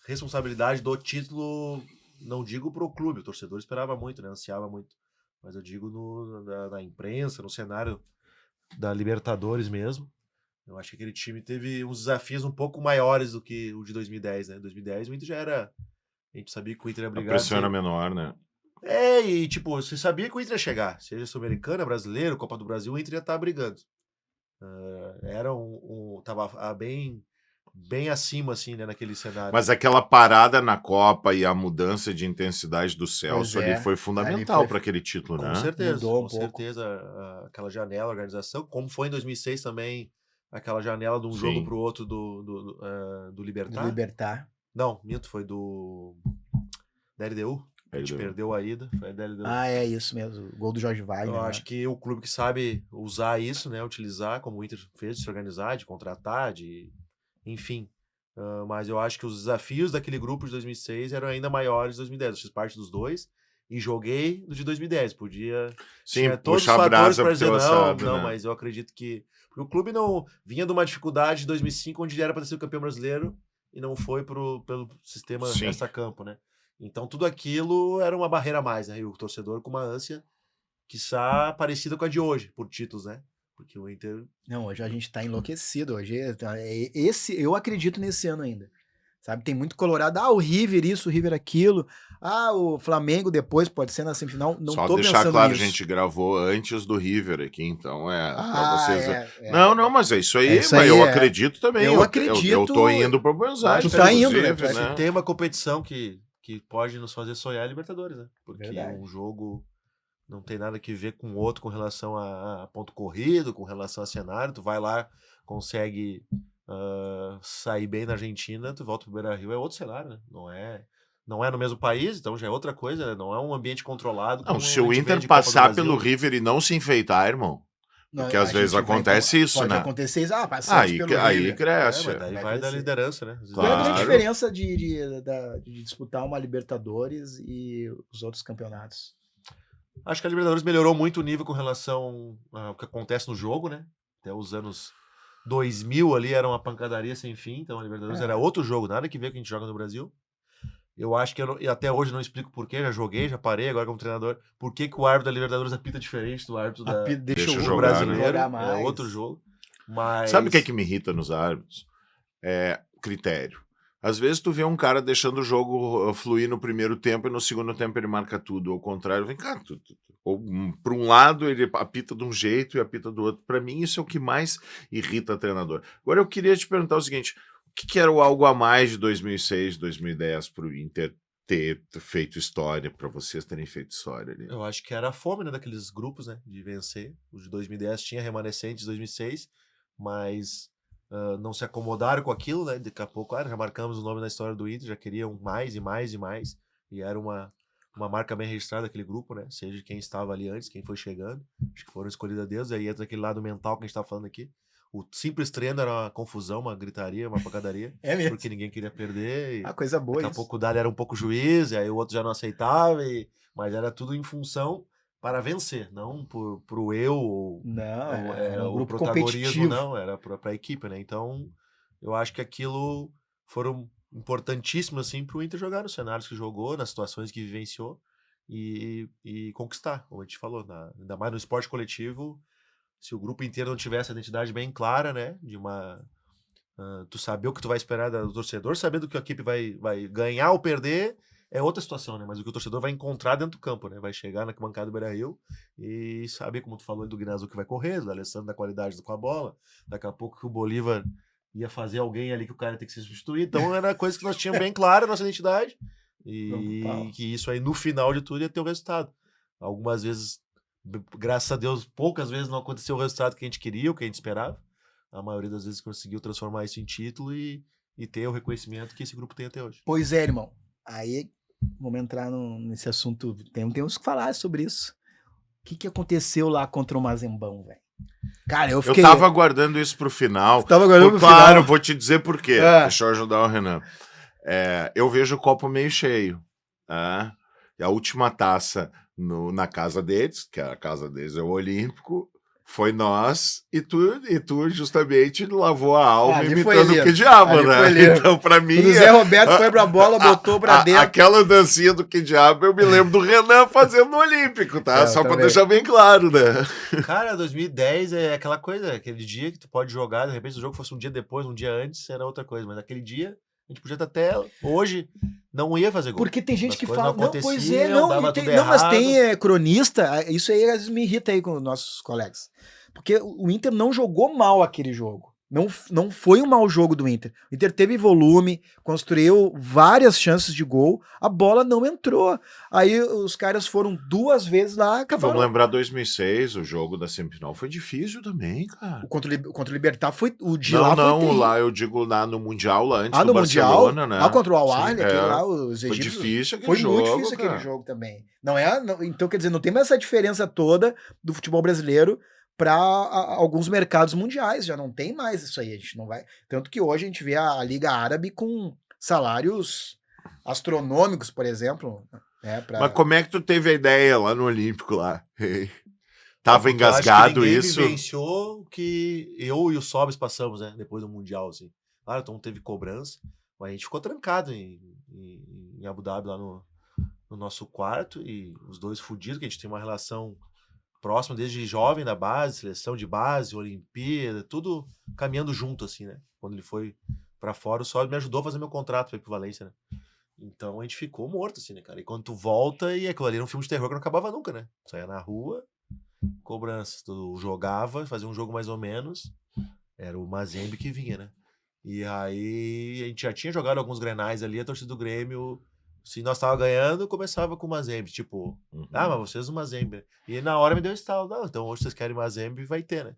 Speaker 3: responsabilidade do título, não digo pro clube, o torcedor esperava muito, né? Ansiava muito. Mas eu digo na imprensa, no cenário da Libertadores mesmo. Eu acho que aquele time teve uns desafios um pouco maiores do que o de 2010, né? 2010 o Inter já era... A gente sabia que o Inter ia brigar.
Speaker 1: A pressão era menor, né?
Speaker 3: E tipo, você sabia que o Inter ia chegar. Seja Sul-Americana, Brasileiro, Copa do Brasil, o Inter ia estar brigando. Era tava bem acima, assim, né, naquele cenário.
Speaker 1: Mas aquela parada na Copa e a mudança de intensidade do Celso ali foi fundamental para aquele título, né?
Speaker 3: Com certeza,
Speaker 2: Mudou
Speaker 3: com certeza. Aquela janela, a organização, como foi em 2006 também, aquela janela de um
Speaker 1: Sim.
Speaker 3: jogo pro outro do
Speaker 2: Do
Speaker 3: Libertad.
Speaker 2: Libertar.
Speaker 3: Não, minto, foi da LDU. A gente
Speaker 1: LDU.
Speaker 3: perdeu a ida, foi da LDU.
Speaker 2: Ah, é isso mesmo. O gol do Jorge Wagner.
Speaker 3: Eu
Speaker 2: né?
Speaker 3: acho que o clube que sabe usar isso, né, utilizar, como o Inter fez, de se organizar, de contratar, enfim. Mas eu acho que os desafios daquele grupo de 2006 eram ainda maiores de 2010. Eu fiz parte dos dois e joguei do de 2010. Podia...
Speaker 1: Sim,
Speaker 3: tinha todos os
Speaker 1: puxa a
Speaker 3: fatores
Speaker 1: brasa
Speaker 3: para
Speaker 1: pro
Speaker 3: dizer
Speaker 1: teu
Speaker 3: não,
Speaker 1: assado,
Speaker 3: não,
Speaker 1: né?
Speaker 3: mas eu acredito que... Porque o clube não vinha de uma dificuldade de 2005, onde era para ser o campeão brasileiro e não foi pelo sistema
Speaker 1: Sim.
Speaker 3: extra-campo, né? Então tudo aquilo era uma barreira a mais, né? E o torcedor com uma ânsia, quiçá, parecida com a de hoje, por títulos, né? Porque o Inter...
Speaker 2: Não, hoje a gente tá enlouquecido. Hoje eu acredito nesse ano ainda. Sabe, tem muito colorado. Ah, o River isso, o River aquilo. Ah, o Flamengo depois pode ser na semifinal. Não
Speaker 1: Só
Speaker 2: tô
Speaker 1: deixar
Speaker 2: pensando
Speaker 1: claro, a
Speaker 2: nisso.
Speaker 1: gente gravou antes do River aqui, então pra
Speaker 2: Ah,
Speaker 1: vocês... Não, mas é isso aí,
Speaker 2: isso
Speaker 1: mas
Speaker 2: aí,
Speaker 1: eu
Speaker 2: é.
Speaker 1: acredito também.
Speaker 2: Eu
Speaker 1: Eu
Speaker 2: acredito-
Speaker 1: tô indo pro Buenos Aires,
Speaker 2: Tu tá indo,
Speaker 1: inclusive,
Speaker 2: né?
Speaker 3: Se
Speaker 1: né?
Speaker 3: tem uma competição que pode nos fazer sonhar é a Libertadores, né? Porque
Speaker 2: Verdade.
Speaker 3: um jogo não tem nada que ver com o outro com relação a ponto corrido, com relação a cenário. Tu vai lá, consegue sair bem na Argentina, tu volta pro Beira-Rio, é outro cenário, né? Não é no mesmo país, então já é outra coisa, né? Não é um ambiente controlado.
Speaker 1: Não,
Speaker 3: como
Speaker 1: se
Speaker 3: a
Speaker 1: o
Speaker 3: gente vê
Speaker 1: Inter
Speaker 3: de Copa do
Speaker 1: passar
Speaker 3: Brasil.
Speaker 1: pelo River e não se enfeitar, irmão,
Speaker 2: Não,
Speaker 1: porque
Speaker 2: a
Speaker 1: às vezes
Speaker 2: gente vai
Speaker 1: acontece isso,
Speaker 2: pode
Speaker 1: né?
Speaker 2: acontecer isso. Ah, passamos
Speaker 1: Aí,
Speaker 2: pelo
Speaker 1: aí
Speaker 2: River.
Speaker 1: cresce.
Speaker 3: Mas daí
Speaker 2: Vai
Speaker 3: vai da
Speaker 2: crescer.
Speaker 3: liderança, né?
Speaker 2: Qual é a grande
Speaker 1: Claro.
Speaker 2: diferença de disputar uma Libertadores e os outros campeonatos?
Speaker 3: Acho que a Libertadores melhorou muito o nível com relação ao que acontece no jogo, né? Até os anos 2000 ali era uma pancadaria sem fim, então a Libertadores era outro jogo, nada que ver com o que a gente joga no Brasil. Eu acho que e até hoje não explico porquê, já joguei, já parei agora como treinador. Por que o árbitro da Libertadores apita diferente do árbitro
Speaker 1: Deixa
Speaker 2: o
Speaker 1: jogar,
Speaker 3: brasileiro?
Speaker 2: jogar
Speaker 3: É
Speaker 2: mais.
Speaker 3: outro jogo. Mas...
Speaker 1: Sabe o que é que me irrita nos árbitros? É critério. Às vezes tu vê um cara deixando o jogo fluir no primeiro tempo e no segundo tempo ele marca tudo. Ao contrário, vem cá, por um lado ele apita de um jeito e apita do outro. Para mim isso é o que mais irrita o treinador. Agora eu queria te perguntar o seguinte, o que era o algo a mais de 2006, 2010 para o Inter ter feito história, para vocês terem feito história ali?
Speaker 3: Eu acho que era a fome, né, daqueles grupos, né, de vencer. O de 2010 tinha remanescente de 2006, mas não se acomodaram com aquilo, né? Daqui a pouco, já marcamos o nome na história do Inter, já queriam mais e mais e mais. E era uma marca bem registrada aquele grupo, né? Seja quem estava ali antes, quem foi chegando. Acho que foram escolhidos a Deus. E aí entra aquele lado mental que a gente tá falando aqui. O simples treino era uma confusão, uma gritaria, uma pancadaria.
Speaker 2: É mesmo.
Speaker 3: Porque ninguém queria perder.
Speaker 2: Ah, coisa boa
Speaker 3: Daqui a
Speaker 2: isso.
Speaker 3: pouco o Dali era um pouco juiz, e aí o outro já não aceitava. Mas era tudo em função para vencer, não pro eu ou
Speaker 2: Não, era um
Speaker 3: o
Speaker 2: grupo
Speaker 3: protagonismo,
Speaker 2: competitivo.
Speaker 3: não, era pra equipe, né? Então, eu acho que aquilo foram importantíssimos, assim, pro Inter jogar nos cenários que jogou, nas situações que vivenciou e conquistar, como a gente falou, ainda mais no esporte coletivo, se o grupo inteiro não tivesse a identidade bem clara, né? De tu saber o que tu vai esperar do torcedor, saber do que a equipe vai ganhar ou perder, é outra situação, né? Mas o que o torcedor vai encontrar dentro do campo, né? Vai chegar na bancada do Beira-Rio e saber, como tu falou, do Guinazu que vai correr, do Alessandro da qualidade com a bola, daqui a pouco que o Bolívar ia fazer alguém ali que o cara tem que ser substituído. Então era coisa que nós tínhamos bem clara, a nossa identidade, e que isso aí, no final de tudo, ia ter o resultado. Algumas vezes, graças a Deus, poucas vezes não aconteceu o resultado que a gente queria, o que a gente esperava. A maioria das vezes conseguiu transformar isso em título e ter o reconhecimento que esse grupo tem até hoje.
Speaker 2: Pois é, irmão. Aí, vamos entrar nesse assunto. Temos que falar sobre isso. O que aconteceu lá contra o Mazembão, velho? Cara, eu fiquei...
Speaker 1: Eu tava aguardando isso pro final.
Speaker 2: Tava aguardando pro
Speaker 1: Claro,
Speaker 2: final.
Speaker 1: vou te dizer por quê.
Speaker 2: É.
Speaker 1: Deixa eu ajudar o Renan. Eu vejo o copo meio cheio. Tá? E a última taça na casa deles, que a casa deles é o Olímpico, foi nós, e tu justamente lavou a alma
Speaker 2: Ali foi
Speaker 1: imitando o
Speaker 2: lindo.
Speaker 1: que diabo,
Speaker 2: Ali foi
Speaker 1: né?
Speaker 2: lindo.
Speaker 1: Então, pra mim...
Speaker 2: O Zé Roberto foi pra bola, botou pra dentro.
Speaker 1: Aquela dancinha do que diabo, eu me lembro do Renan fazendo no Olímpico, tá? Só pra
Speaker 2: também.
Speaker 1: deixar bem claro, né?
Speaker 3: Cara, 2010 é aquela coisa, aquele dia que tu pode jogar, de repente se o jogo fosse um dia depois, um dia antes, era outra coisa, mas aquele dia a gente podia estar até hoje, não ia fazer gol.
Speaker 2: Porque tem gente
Speaker 3: As
Speaker 2: que
Speaker 3: coisas
Speaker 2: fala,
Speaker 3: não
Speaker 2: não, pois é,
Speaker 3: aconteciam,
Speaker 2: não,
Speaker 3: dava
Speaker 2: e tem,
Speaker 3: tudo
Speaker 2: não, mas
Speaker 3: errado.
Speaker 2: tem cronista, isso aí às vezes me irrita aí com os nossos colegas. Porque o Inter não jogou mal aquele jogo. Não foi um mau jogo do Inter. O Inter teve volume, construiu várias chances de gol, a bola não entrou. Aí os caras foram 2 vezes lá, acabaram.
Speaker 1: Vamos lembrar 2006, o jogo da semifinal foi difícil também, cara.
Speaker 2: Contra o Libertad foi o de
Speaker 1: Não,
Speaker 2: lá foi
Speaker 1: não,
Speaker 2: terrível.
Speaker 1: lá eu digo lá no Mundial, lá antes
Speaker 2: Ah,
Speaker 1: do
Speaker 2: no Mundial,
Speaker 1: Barcelona, né?
Speaker 2: lá contra o
Speaker 1: Sim,
Speaker 2: Al-Ahly, aquele
Speaker 1: é.
Speaker 2: lá, os
Speaker 1: Foi
Speaker 2: egípcios.
Speaker 1: difícil aquele
Speaker 2: Foi
Speaker 1: jogo,
Speaker 2: muito difícil
Speaker 1: cara.
Speaker 2: aquele jogo também. Então, quer dizer, não tem mais essa diferença toda do futebol brasileiro para alguns mercados mundiais. Já não tem mais isso aí. A gente não vai. Tanto que hoje a gente vê a Liga Árabe com salários astronômicos, por exemplo. Né,
Speaker 1: Mas como é que tu teve a ideia lá no Olímpico lá? Tava
Speaker 3: Porque eu acho que
Speaker 1: engasgado
Speaker 3: ninguém
Speaker 1: isso?
Speaker 3: vivenciou o que eu e o Sobis passamos, né? Depois do Mundial, assim. Claro, então teve cobrança, mas a gente ficou trancado em Abu Dhabi, lá no nosso quarto, e os dois fudidos, que a gente tem uma relação próxima desde jovem da base, seleção de base, Olimpíada, tudo caminhando junto, assim, né? Quando ele foi pra fora, o Sobis me ajudou a fazer meu contrato pra ir pro Valência, né? Então a gente ficou morto, assim, né, cara? E quando tu volta, e aquilo ali era um filme de terror que não acabava nunca, né? Saia na rua, cobrança. Tu jogava, fazia um jogo mais ou menos. Era o Mazembe que vinha, né? E aí a gente já tinha jogado alguns grenais ali, a torcida do Grêmio, se nós tava ganhando, começava com o Mazembe. Tipo, mas vocês o Mazembe. E na hora me deu um estalo. Não, então hoje vocês querem Mazembe, vai ter, né?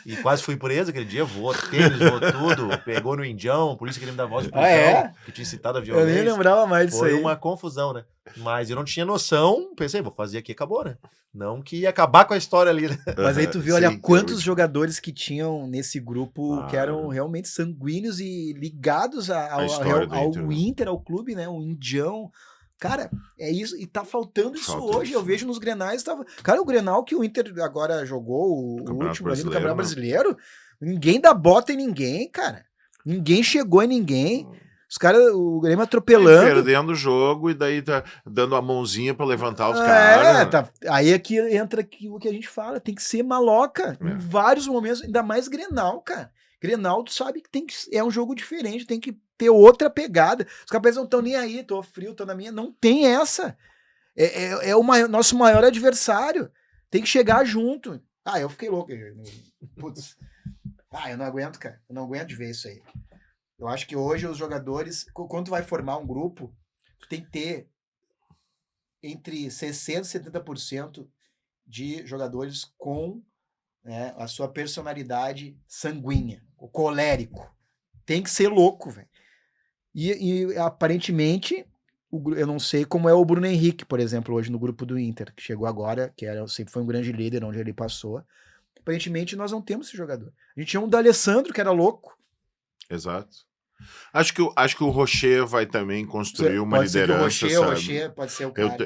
Speaker 3: E quase fui preso aquele dia, voou tênis, voou tudo, pegou no Indião, por isso que ele me dá voz de prisão, que tinha incitado a
Speaker 2: Eu
Speaker 3: violência.
Speaker 2: nem lembrava mais disso
Speaker 3: Foi
Speaker 2: aí.
Speaker 3: uma confusão, né? Mas eu não tinha noção, pensei, vou fazer aqui, acabou, né? Não que ia acabar com a história ali, né?
Speaker 2: Mas aí tu viu,
Speaker 1: Sim,
Speaker 2: olha, quantos
Speaker 1: eu-
Speaker 2: jogadores que tinham nesse grupo que eram realmente sanguíneos e ligados
Speaker 1: A história do
Speaker 2: ao
Speaker 1: Inter, né?
Speaker 2: Inter, ao clube, né? O Indião. Cara, é isso. E tá faltando isso
Speaker 1: Falta
Speaker 2: hoje.
Speaker 1: isso.
Speaker 2: Eu vejo nos Grenais. Cara, o Grenal que o Inter agora jogou, o
Speaker 1: Campeonato
Speaker 2: último ali no
Speaker 1: Brasileiro,
Speaker 2: Campeonato
Speaker 1: né?
Speaker 2: Brasileiro, ninguém dá bota em ninguém, cara. Ninguém chegou em ninguém. Os caras, o Grêmio atropelando.
Speaker 1: Perdendo o jogo e daí tá dando a mãozinha pra levantar os
Speaker 2: É,
Speaker 1: caras.
Speaker 2: tá. Aí é que entra aquilo que a gente fala, tem que ser maloca
Speaker 1: É.
Speaker 2: em vários momentos, ainda mais Grenal, cara. Grenal, tu sabe que é um jogo diferente, tem que ter outra pegada. Os caras não estão nem aí, tô frio, tô na minha. Não tem essa. É o nosso maior adversário. Tem que chegar junto. Ah, eu fiquei louco. Putz. Ah, eu não aguento, cara. Eu não aguento de ver isso aí. Eu acho que hoje os jogadores, quando tu vai formar um grupo, tu tem que ter entre 60% e 70% de jogadores com, né, a sua personalidade sanguínea, o colérico. Tem que ser louco, velho. E aparentemente, eu não sei como é o Bruno Henrique, por exemplo, hoje no grupo do Inter, que chegou agora, sempre foi um grande líder onde ele passou. Aparentemente nós não temos esse jogador. A gente tinha um D'Alessandro que era louco.
Speaker 1: Exato. Acho que o Rocher vai também construir uma
Speaker 2: Pode ser que
Speaker 1: liderança,
Speaker 2: o
Speaker 1: sabe?
Speaker 2: Rocher pode ser o cara.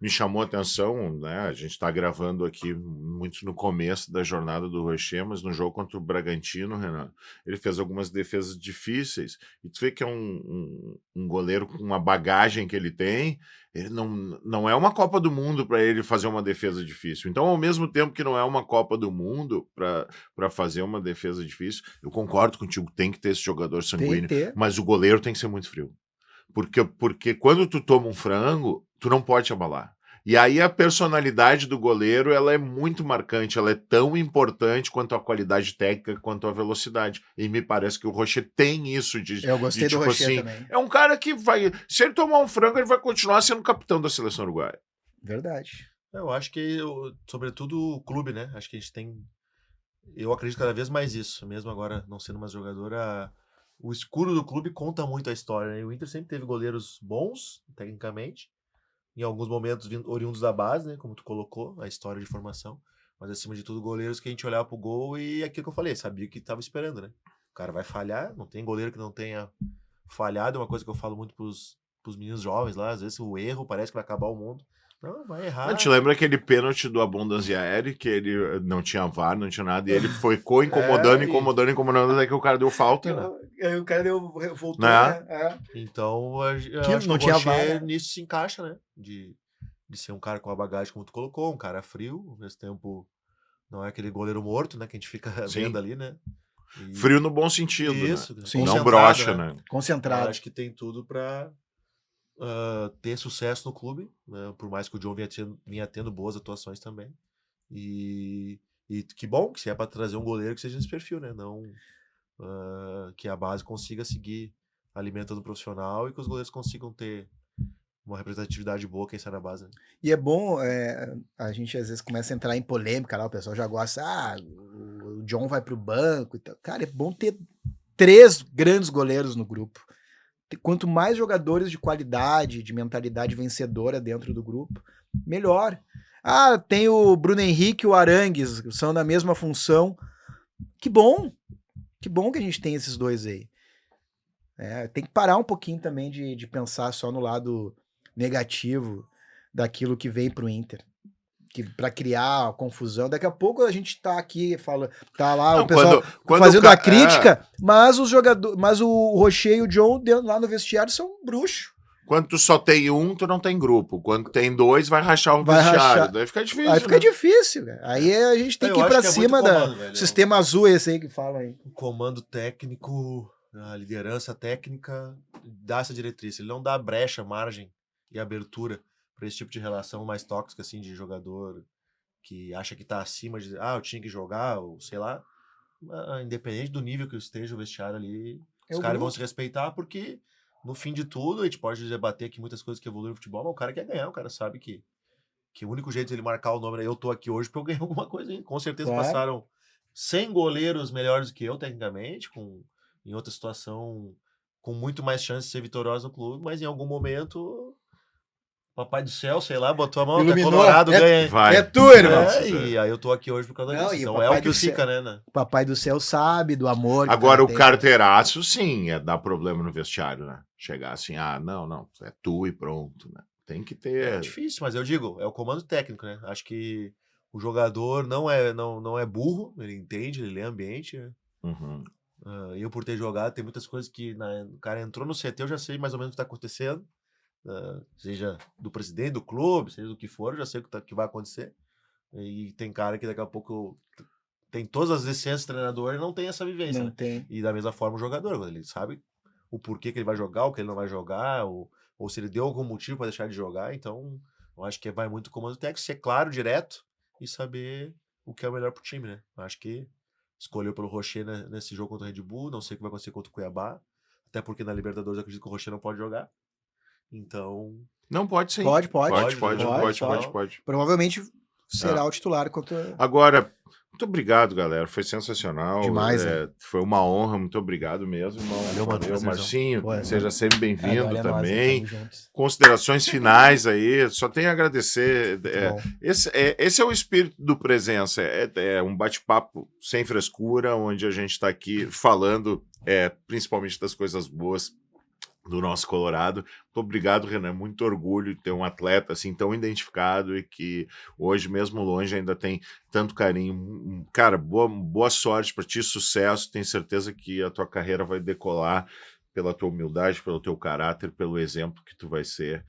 Speaker 1: Me chamou a atenção, né? A gente está gravando aqui muito no começo da jornada do Rocher, mas no jogo contra o Bragantino, Renan, ele fez algumas defesas difíceis. E tu vê que é um goleiro com uma bagagem que ele tem. Ele não é uma Copa do Mundo para ele fazer uma defesa difícil. Então, ao mesmo tempo que não é uma Copa do Mundo para fazer uma defesa difícil, eu concordo contigo, tem que ter esse jogador sanguíneo, mas o goleiro tem que ser muito frio. Porque quando tu toma um frango, tu não pode te abalar. E aí a personalidade do goleiro, ela é muito marcante, ela é tão importante quanto a qualidade técnica, quanto a velocidade. E me parece que o Rocher tem isso de
Speaker 2: Eu gostei
Speaker 1: de,
Speaker 2: do
Speaker 1: tipo
Speaker 2: Rocher
Speaker 1: assim,
Speaker 2: também.
Speaker 1: é um cara que vai, se ele tomar um frango, ele vai continuar sendo capitão da seleção uruguaia.
Speaker 2: Verdade.
Speaker 3: Eu acho que, sobretudo, o clube, né? Acho que a gente tem... Eu acredito cada vez mais isso. Mesmo agora não sendo mais jogador, o escuro do clube conta muito a história, né? E o Inter sempre teve goleiros bons, tecnicamente. Em alguns momentos oriundos da base, né? Como tu colocou, a história de formação. Mas, acima de tudo, goleiros que a gente olhava pro gol e aquilo que eu falei, sabia que tava esperando, né? O cara vai falhar, não tem goleiro que não tenha falhado. É uma coisa que eu falo muito pros meninos jovens lá. Às vezes o erro parece que vai acabar o mundo. Não, vai errar.
Speaker 1: Não te lembra aquele pênalti do Abundância Aérea, que ele não tinha VAR, não tinha nada, e ele foi incomodando, até que o cara deu falta, né?
Speaker 2: Aí o cara voltou,
Speaker 1: Né?
Speaker 2: né?
Speaker 3: Então, eu
Speaker 2: Que
Speaker 3: acho
Speaker 2: não
Speaker 3: que o
Speaker 2: tinha
Speaker 3: Rocher
Speaker 2: VAR, né?
Speaker 3: nisso se encaixa, né? De ser um cara com a bagagem, como tu colocou, um cara frio, ao mesmo tempo não é aquele goleiro morto, né? Que a gente fica
Speaker 1: Sim.
Speaker 3: vendo ali, né?
Speaker 1: Frio no bom sentido,
Speaker 3: Isso,
Speaker 1: né?
Speaker 2: Sim.
Speaker 1: Não
Speaker 3: concentrado,
Speaker 1: brocha,
Speaker 3: né?
Speaker 1: né?
Speaker 3: Eu
Speaker 2: Concentrado.
Speaker 3: acho que tem tudo pra ter sucesso no clube, né? Por mais que o John vinha tendo boas atuações também. E que bom que se é pra trazer um goleiro que seja nesse perfil, né? Não que a base consiga seguir alimentando o profissional e que os goleiros consigam ter uma representatividade boa quem sai na base. Né?
Speaker 2: E é bom, a gente às vezes começa a entrar em polêmica lá, o pessoal já gosta, o John vai pro banco e tal. Cara, é bom ter 3 grandes goleiros no grupo. Quanto mais jogadores de qualidade, de mentalidade vencedora dentro do grupo, melhor. Tem o Bruno Henrique e o Arangues, são na mesma função. Que bom que a gente tem esses dois aí. Tem que parar um pouquinho também de pensar só no lado negativo daquilo que vem pro Inter. Para criar confusão. Daqui a pouco a gente tá aqui, tá lá
Speaker 1: Não,
Speaker 2: o pessoal fazendo a crítica, mas os jogadores, mas o Rocher e o John lá no vestiário são bruxos.
Speaker 1: Quando tu só tem um, tu não tem grupo. Quando tem 2, vai rachar um vestiário. Daí fica difícil.
Speaker 2: Aí fica difícil, cara. Aí a gente tem que ir pra cima do sistema azul esse aí que fala aí.
Speaker 3: O comando técnico, a liderança técnica dá essa diretriz. Ele não dá brecha, margem e abertura para esse tipo de relação mais tóxica, assim, de jogador que acha que tá acima de, eu tinha que jogar, ou sei lá. Independente do nível que esteja o vestiário ali, os caras vão se respeitar, porque no fim de tudo, a gente pode debater aqui muitas coisas que evoluem no futebol, mas o cara quer ganhar, o cara sabe que o único jeito de ele marcar o nome, eu tô aqui hoje porque eu ganhei alguma coisa, hein? Com certeza passaram 100 goleiros melhores do que eu, tecnicamente, em outra situação, com muito mais chance de ser vitorioso no clube, mas em algum momento... Papai do céu, sei lá, botou a mão,
Speaker 2: iluminou,
Speaker 3: Colorado ganha.
Speaker 2: É tu, irmão.
Speaker 3: E aí eu tô aqui hoje por causa disso. Então é o que fica, né?
Speaker 2: O Papai do Céu sabe do amor.
Speaker 1: Agora, o carteiraço, sim, dar problema no vestiário, né? Chegar assim, não, é tu e pronto, né? Tem que ter...
Speaker 3: É difícil, mas eu digo, é o comando técnico, né? Acho que o jogador não é burro, ele entende, ele lê ambiente, né?
Speaker 1: Uhum.
Speaker 3: Eu, por ter jogado, tem muitas coisas que o cara entrou no CT, eu já sei mais ou menos o que tá acontecendo. Seja do presidente do clube, seja do que for, eu já sei o que vai acontecer. E tem cara que daqui a pouco tem todas as essências do treinador e não tem essa vivência.
Speaker 2: Não tem.
Speaker 3: E da mesma forma o jogador, ele sabe o porquê que ele vai jogar, o que ele não vai jogar, ou se ele deu algum motivo para deixar de jogar. Então, eu acho que vai muito comando técnico, ser claro, direto e saber o que é o melhor pro time, né? Eu acho que escolheu pelo Rocher nesse jogo contra o Red Bull, não sei o que vai acontecer contra o Cuiabá, até porque na Libertadores eu acredito que o Rocher não pode jogar. Então...
Speaker 1: Não, pode sim.
Speaker 2: Pode. Provavelmente será o titular contra...
Speaker 1: Agora, muito obrigado, galera. Foi sensacional.
Speaker 2: Demais, né?
Speaker 1: Foi uma honra. Muito obrigado mesmo, irmão.
Speaker 3: Valeu,
Speaker 1: Marcinho.
Speaker 2: Boa,
Speaker 1: seja sempre bem-vindo também.
Speaker 2: Nós,
Speaker 1: Considerações finais aí. Só tenho a agradecer. Esse é o espírito do Presença. É um bate-papo sem frescura, onde a gente está aqui falando principalmente das coisas boas do nosso Colorado. Muito obrigado, Renan. Muito orgulho de ter um atleta assim tão identificado e que hoje, mesmo longe, ainda tem tanto carinho. Cara, boa sorte para ti, sucesso. Tenho certeza que a tua carreira vai decolar pela tua humildade, pelo teu caráter, pelo exemplo que tu vai ser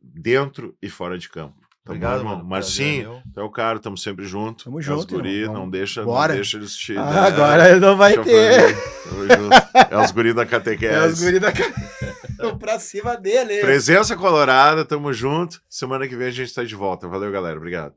Speaker 1: dentro e fora de campo.
Speaker 3: Obrigado,
Speaker 1: irmão.
Speaker 3: mano.
Speaker 1: Marcinho, tu é o cara, estamos sempre juntos.
Speaker 2: Tamo junto,
Speaker 1: guri,
Speaker 2: irmão.
Speaker 1: não deixa eles te...
Speaker 2: agora não vai ter.
Speaker 1: Tamo junto. É os guris da catequese.
Speaker 2: É os guris da catequese. Pra cima dele.
Speaker 1: Presença Colorada, tamo junto. Semana que vem a gente tá de volta. Valeu, galera. Obrigado.